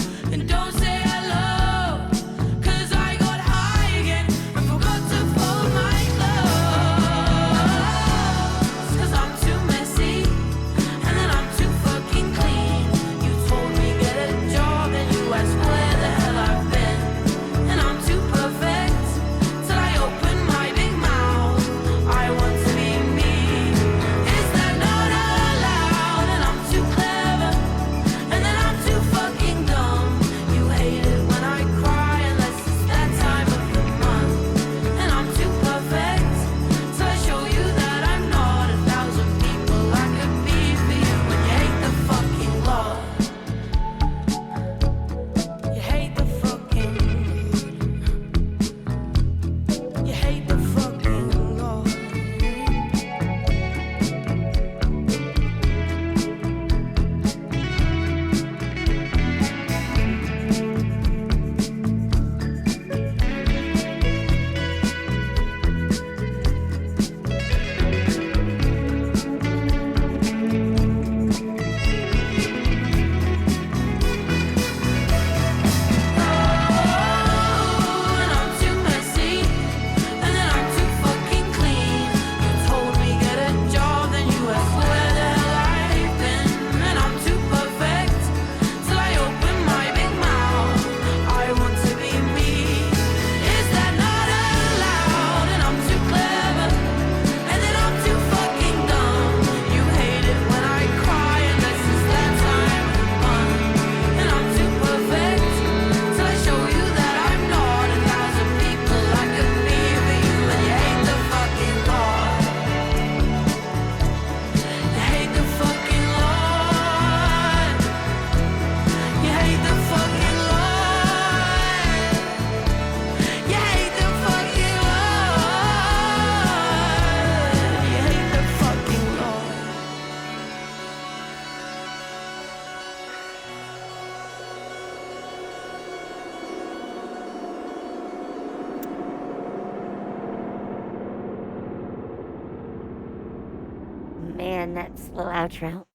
nuts little outro.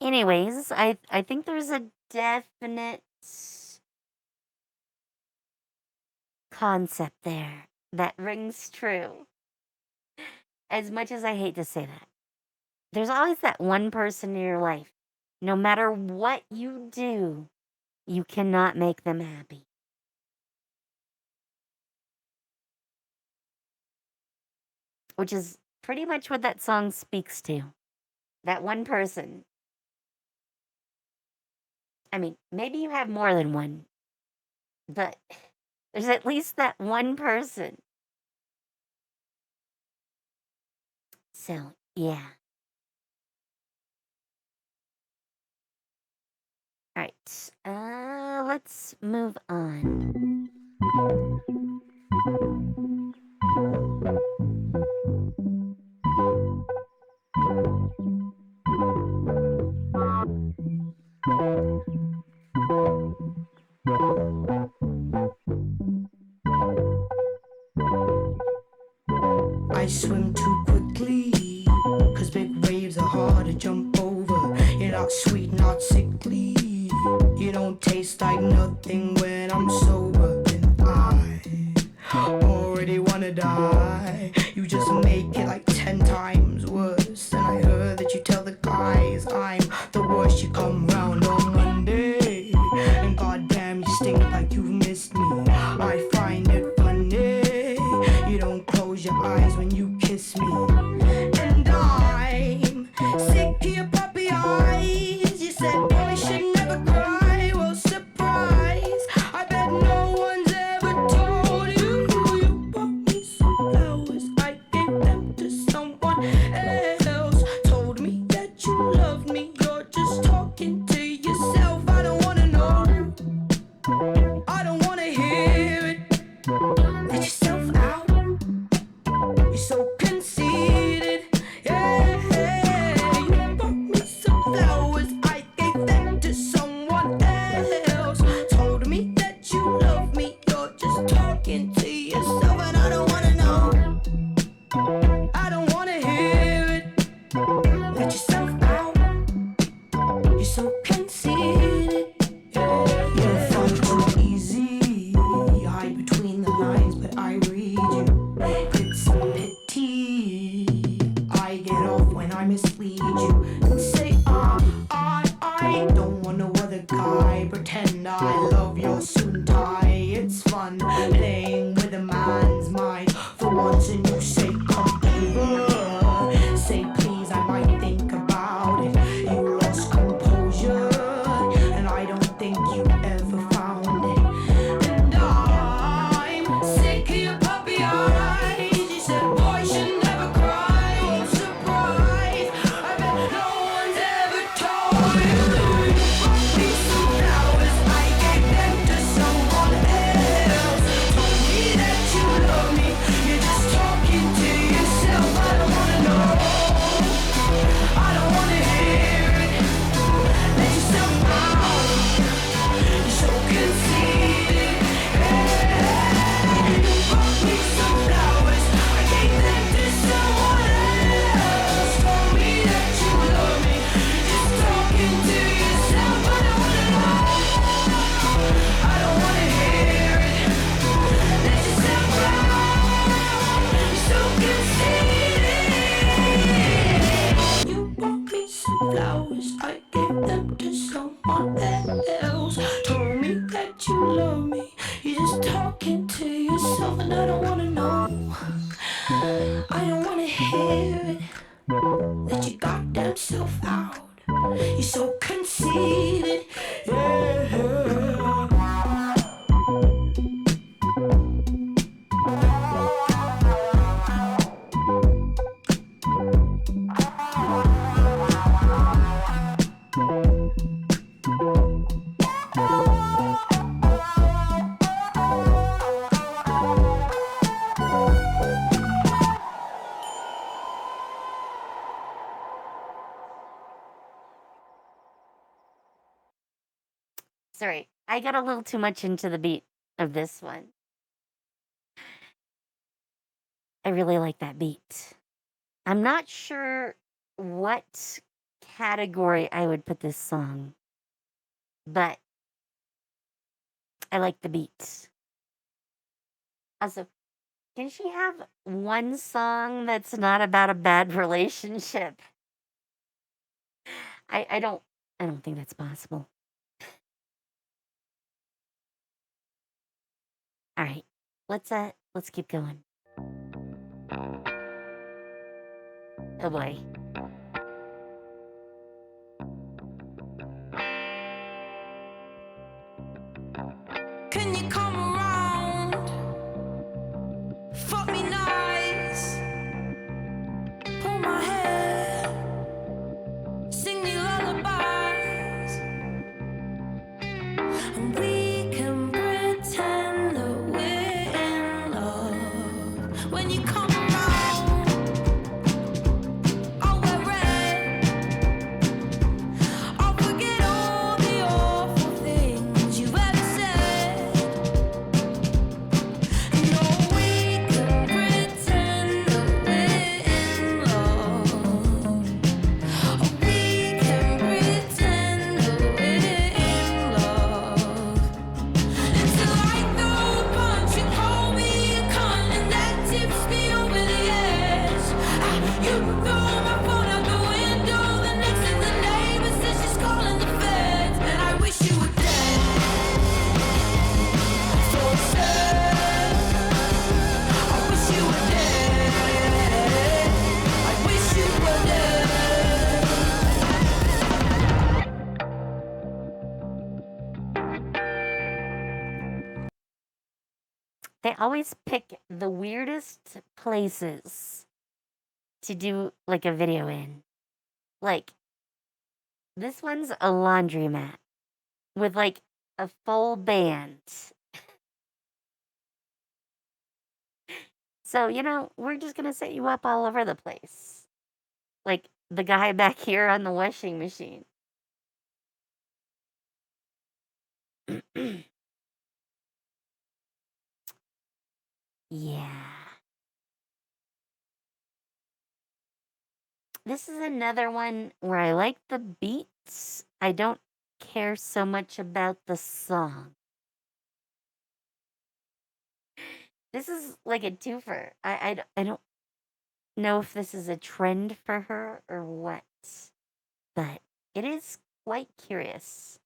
Anyways, I think there's a definite concept there that rings true. As much as I hate to say that, there's always that one person in your life, no matter what you do, you cannot make them happy. Which is pretty much what that song speaks to. That one person. I mean, maybe you have more than one, but there's at least that one person. So, yeah. All right. Let's move on. I swim too quickly, cause big waves are hard to jump over. You're not sweet, not sickly. You don't taste like nothing when I'm sober. And I already wanna die. You just make it like 10 times worse. And I heard that you tell the guys I'm the worst. You come round on Monday, and goddamn you stink like you've missed me. I find it funny, you don't close your eyes when you kiss me. And I'm sick of your puppy eyes. You said boy should never cry. Well, surprise, I bet no one's ever told you. You bought me some flowers, I gave them to someone else. Told me that you loved me, you're just talking to yourself. I don't wanna know, I don't wanna hear it. Let yourself out, you're so conceited. Yeah, you bought me some flowers, I gave them to someone else. Told me that you love me, you're just talking to yourself. And I don't wanna know, I don't wanna hear it. Let yourself out, you're so conceited. You're fun too easy. You hide between the lines, but I read you. It's a pity I get off when I mislead you and say I don't want no other guy. Pretend I love your suit and tie. It's fun playing with a man's mind for once, and you say come over. Say please, I might think about it. You lost composure, and I don't think you ever found it. And I'm sick of your puppy eyes. You said boy should never cry. Oh, surprise, I bet no one's ever told you. You brought me some flowers, I gave them to someone else. Told me that you love me, you're just talking to yourself. I don't wanna know, I don't wanna hear it. Let yourself out, you're so conceited. You brought me some flowers, I gave them to someone else. Told me that you love me, you're just talking to yourself. I don't wanna know, I don't wanna hear it. Let yourself out, you're so conceited. You brought me some flowers, I gave them to someone else. Told me that you love me, you're just talking to yourself. And I don't wanna know, I don't wanna hear it. Let your goddamn self out, you're so conceited. Yeah. Sorry, I got a little too much into the beat of this one. I really like that beat. I'm not sure what category I would put this song, but I like the beat. Also, can she have one song that's not about a bad relationship? I don't think that's possible. All right. Let's keep going. Oh boy. Can you come around? Fuck me nice. Pull my hair. Sing me lullabies. And we can pretend that we're in love. When you come around, I'll wear red. I'll forget all the awful things you've ever said. No, we can pretend that we're in love. Oh, we can pretend that we're in love. Until I throw a punch, you call me a cunt, and that tips me over the edge. You throw my phone out the window, the next thing the neighbor says she's calling the feds, and I wish you were dead. So sad. I wish you were dead. I wish you were dead. They always pick the weirdest places to do like a video in. Like, this one's a laundromat with like a full band. So, we're just gonna set you up all over the place. Like the guy back here on the washing machine. Yeah. This is another one where I like the beats. I don't care so much about the song. This is like a twofer. I don't know if this is a trend for her or what, but it is quite curious.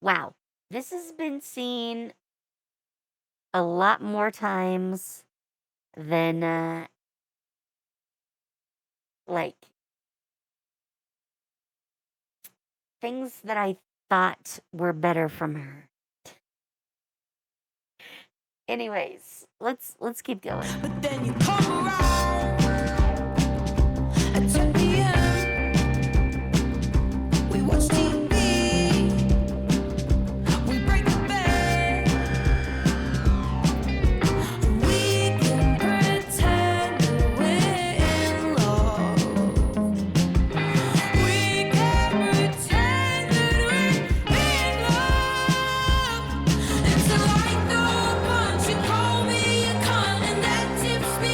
Wow, this has been seen a lot more times than like things that I thought were better from her. Anyways, let's keep going. But then you come around at 10 p.m. We watch TV. We break the bed. We can pretend that we're in love. We can pretend that we're in love. Until I throw a punch, you call me a cunt, and that tips me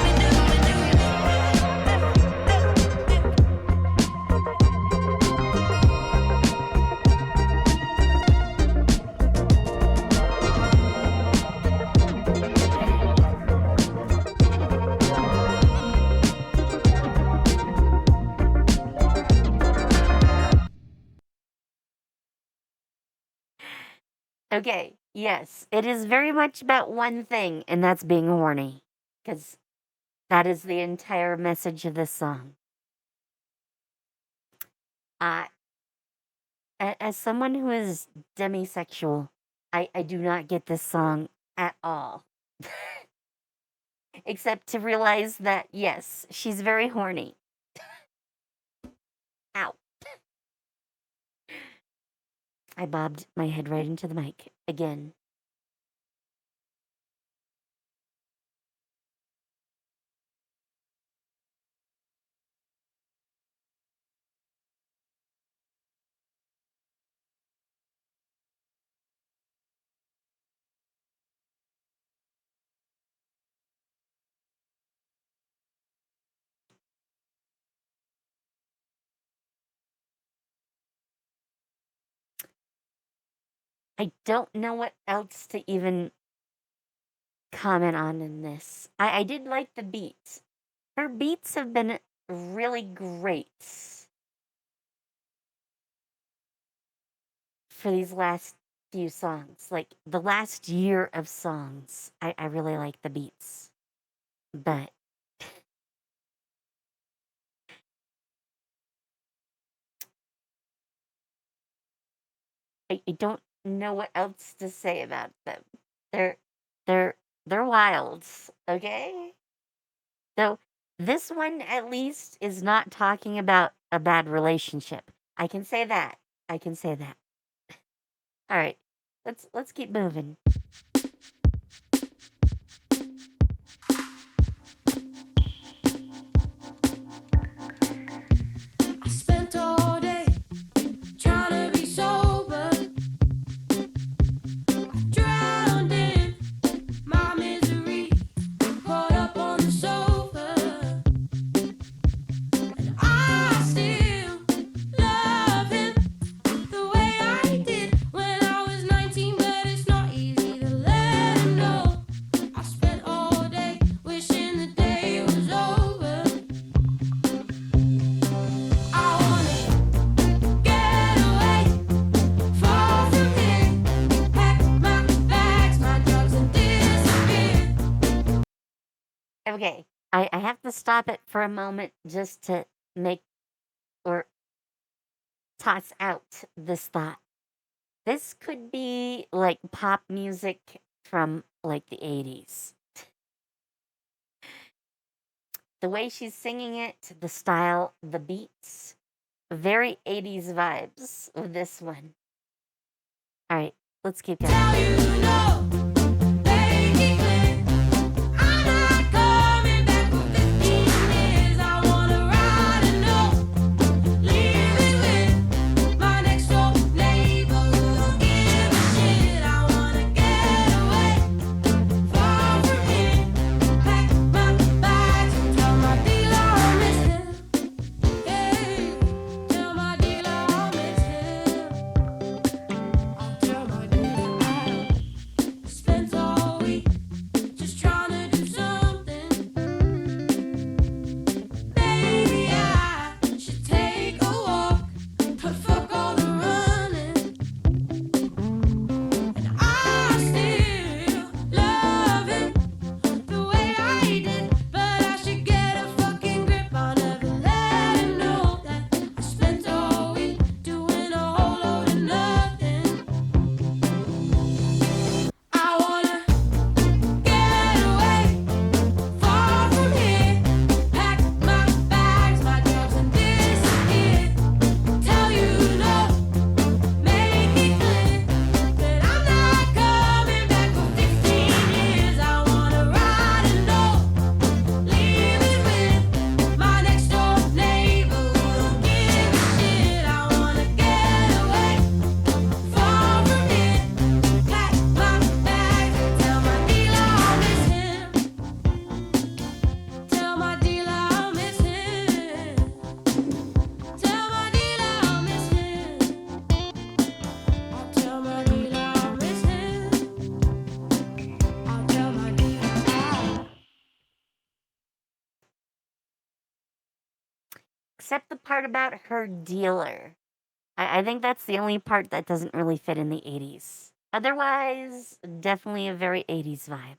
Okay, yes, it is very much about one thing, and that's being horny. Because that is the entire message of this song. Uh, as someone who is demisexual, I do not get this song at all. Except to realize that, yes, she's very horny. Ow. I bobbed my head right into the mic again. I don't know what else to even comment on in this. I did like the beats. Her beats have been really great for these last few songs. Like the last year of songs, I really like the beats. But I don't know what else to say about them. They're they're they're wild, okay? So this one at least is not talking about a bad relationship. I can say that. I can say that. All right. Let's keep moving. I spent all day trying to be sober, drowned in my misery, caught up on the sofa, and I still love him the way I did when I was 19, but it's not easy to let him know. I spent all day wishing the day was over. I wanna get away, far from here, pack my bags, my drugs, and disappear. Okay. I have to stop it for a moment just to make or toss out this thought. This could be like pop music from like the 80s. The way she's singing it, the style, the beats, very 80s vibes with this one. All right, let's keep going. Tell you no, make it clear, I'm not coming back for 15 years. I wanna ride a note, leave it with my next door neighbor who don't give a shit. I wanna get away, far from here, pack my bags and tell my dealer I miss him. Hey, tell my dealer I miss him. I'll tell my dealer I spent all week just trying to do something. Maybe I should take a walk, but fuck all the running. And I still love him the way I did, but I should get a fucking grip. I'll never let him know that I spent all week doing a whole load of nothing. I wanna get away, far from here, pack my bags, my drugs, and disappear. Tell you no, make it clear that I'm not coming back for 15 years. I wanna ride a note, leave it with my next door neighbor who don't give a shit. I wanna get away, far from here, pack my bags, tell my dealer I'll miss him. Tell my dealer I'll miss him. Tell my dealer I'll miss him. I'll tell my dealer I'll miss him. I'll tell my dealer Except the part about her dealer. I think that's the only part that doesn't really fit in the 80s. Otherwise, definitely a very 80s vibe.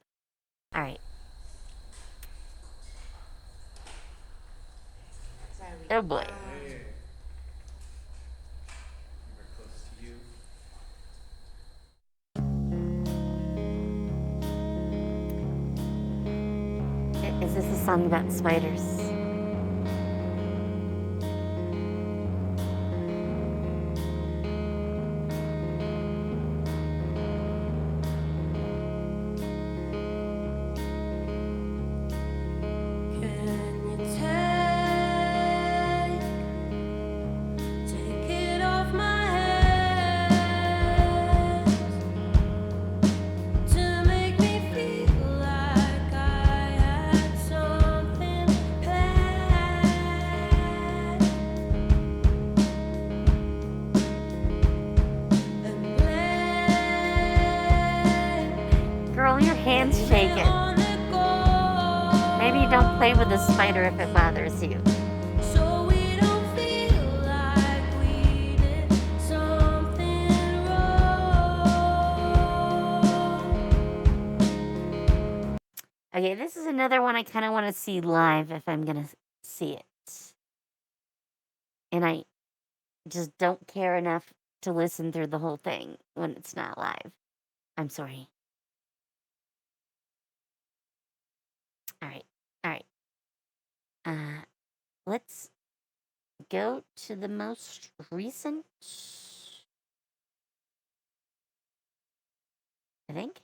All right. Oh boy. Is this a song about spiders? Can you take it off my hands to make me feel like I had something planned and blame Girl, your hand's shaking. on the go. Maybe don't play with the spider if it bothers you. So we don't feel like we did something wrong. Okay, this is another one I kind of want to see live if I'm going to see it. And I just don't care enough to listen through the whole thing when it's not live. I'm sorry. All right. All right. Let's go to the most recent, I think.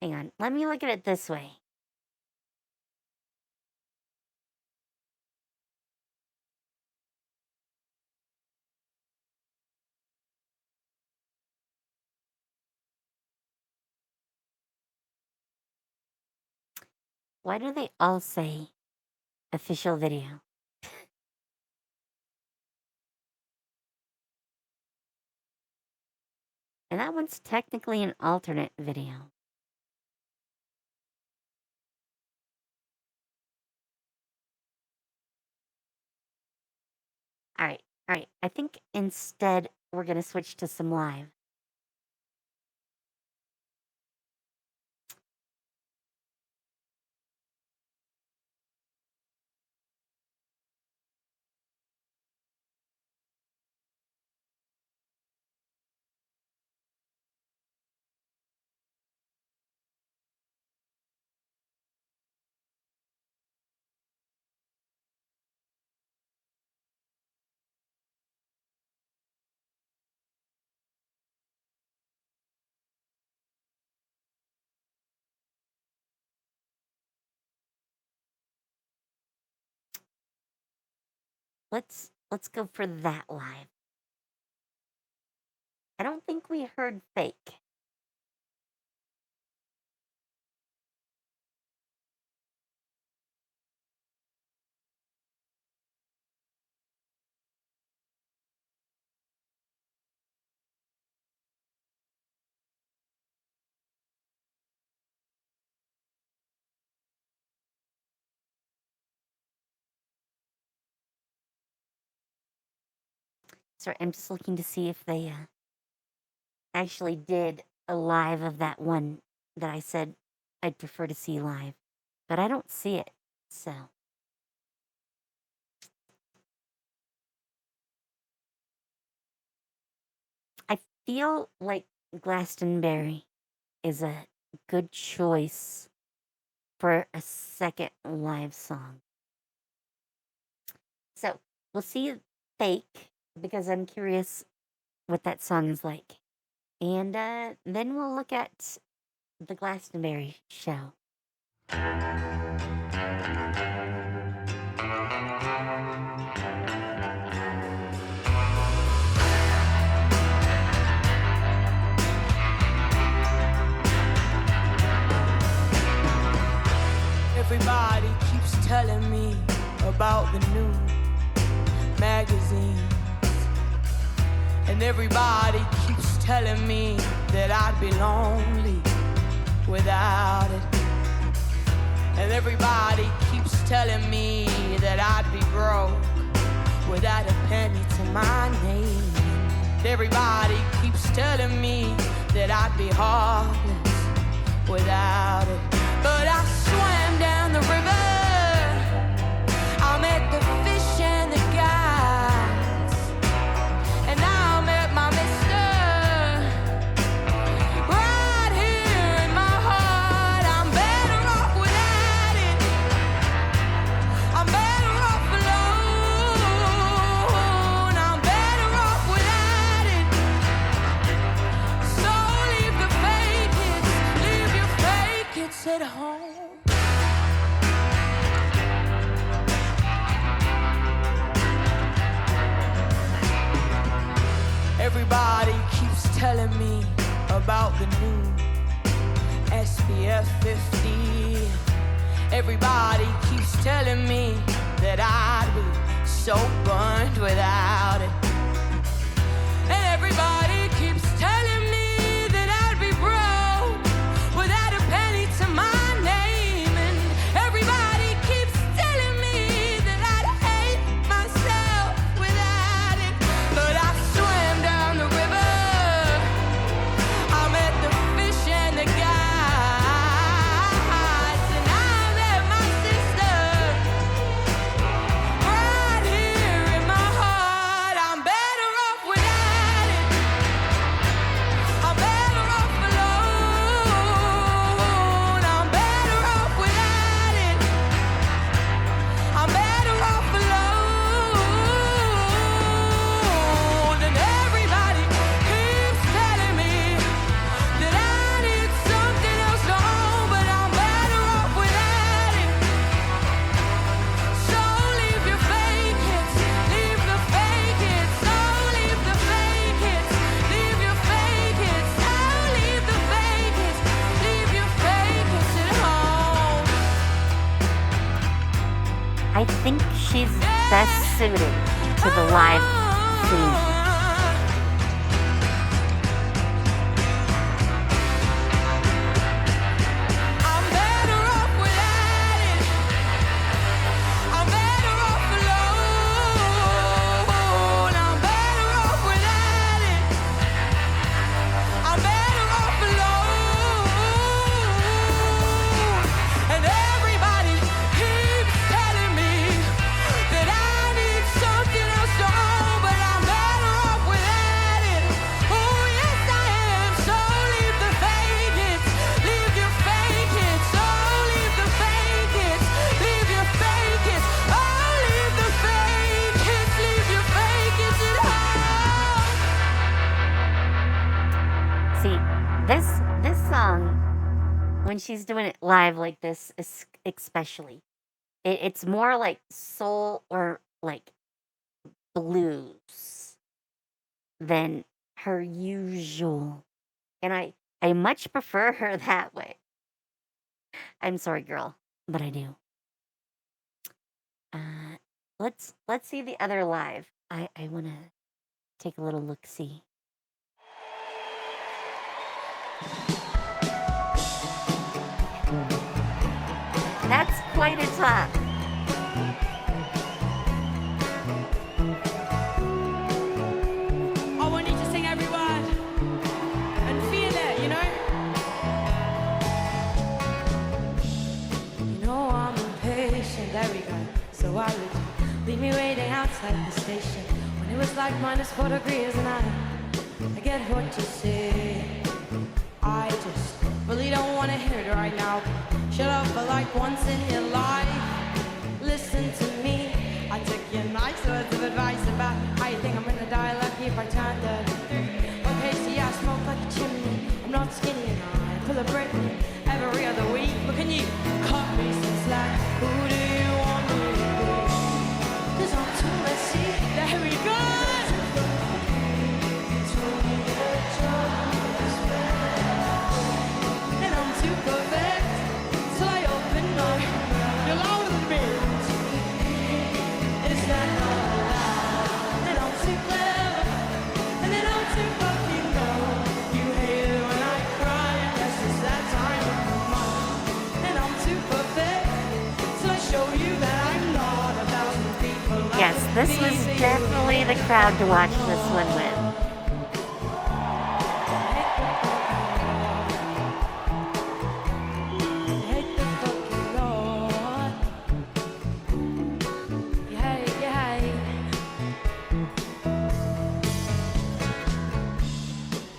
Hang on. Let me look at it this way. Why do they all say official video? And that one's technically an alternate video. All right. All right. I think instead we're going to switch to some live. Let's go for that live. I don't think we heard fake. Sorry, I'm just looking to see if they actually did a live of that one that I said I'd prefer to see live. But I don't see it, so. I feel like Glastonbury is a good choice for a second live song. So, we'll see fake, because I'm curious what that song is like. And then we'll look at the Glastonbury show. Everybody keeps telling me about the new magazines, and everybody keeps telling me that I'd be lonely without it, and everybody keeps telling me that I'd be broke without a penny to my name, and everybody keeps telling me that I'd be heartless without it. But I swam down the river, I met the fish and the guys, and I met my mister right here in my heart. I'm better off without it, I'm better off alone, I'm better off without it. So leave the fake it, leave your fake it's at home. Everybody keeps telling me about the new SPF 50. Everybody keeps telling me that I'd be so burned without it. And everybody keeps telling me that I'd be broke without a penny to my name. And everybody keeps telling me that I'd hate myself without it. But I swam down the river, best suited to the live theme. I'm better off without it. I'm better off alone. I'm better off without it. I'm better off alone. And everybody keeps telling me that I need something else to own, but I'm better off without it. Oh yes I am. So leave the fake it, leave your fake it. So leave the fake it, leave your fake it. Oh leave the fake it, leave your fake it at home. See, this song, when she's doing it live like this, especially, it's more like soul or like blues than her usual, and I much prefer her that way. I'm sorry, girl, but I do. Let's see the other live. I want to take a little look see. That's quite a top. I want you to sing every word and feel it, you know? You know I'm impatient, there we go. So why would you leave me waiting outside the station when it was like -4 degrees and I get what you say. I just really don't want to hear it right now. Shut up for like once in your life. Listen to me. I took your nice words of advice about how you think I'm gonna die lucky if I turn dirty. Okay, see, I smoke like a chimney. I'm not skinny and I pull a Britney every other week. But can you cut me some slack? Who do you want me to be? 'Cause I'm too messy. There we go. And I'm too perfect till I open my. You're louder than me. Is that not allowed? And I'm too clever, and then I'm too fucking dumb. You hate it when I cry, I guess it's that time of the month. And I'm too perfect till I show you that I'm not 1,000 people. Yes, this was definitely the crowd to watch this one with. Hate the fucking Lord. You hate.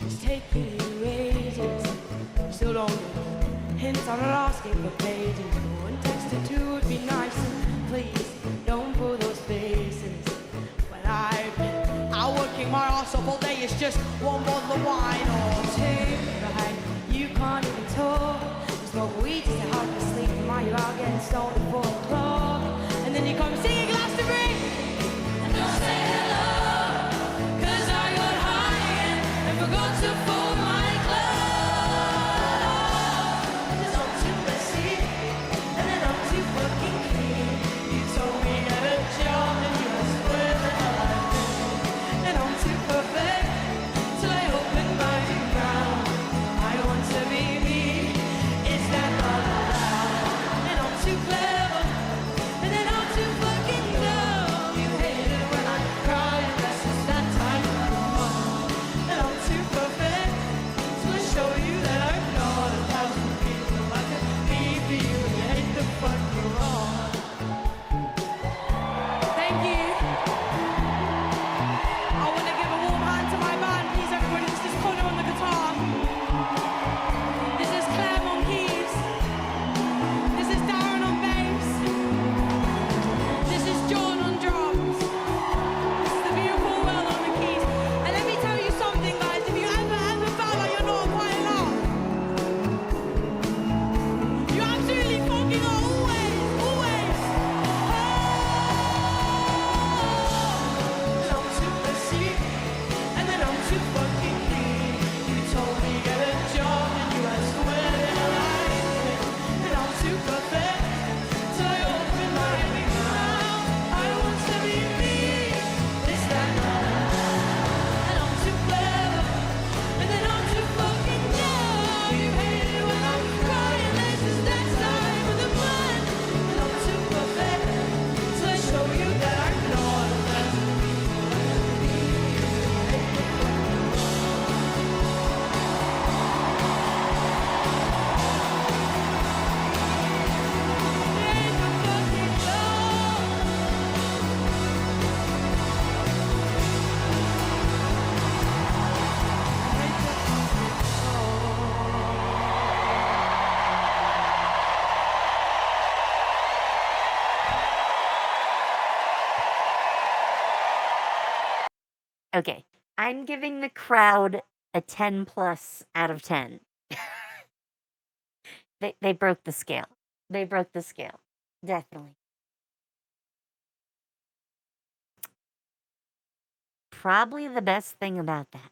It's taking you ages. Still don't get hints. I'm not asking for pages. One text or two would be nice. And please don't pull those faces. When I've been out working my ass off all day, it's just one bottle of wine or two. Right? You can't even talk. You smoke weed just to help you sleep. And while you're out getting stoned at 4 o'clock, and then you come singing Glastonbury. And don't say hello, 'cause I got high again and forgot to fold my clothes. 'Cause I'm too messy, and then I'm too fucking clean. You told me get a job and you were spoiling my life. And I'm too perfect till I open my mouth. I want to be me. Is that not allowed? And I'm too clever, and then I'm too fucking dumb. You hate it when I cry, and that's just that time of the month. And I'm too perfect till I show you that I'm not 1,000 people. I could be for you, and you hate the fuck you're on. Thank you. I want to give a warm Okay, I'm giving the crowd a 10 plus out of 10. They broke the scale. They broke the scale. Definitely. Probably the best thing about that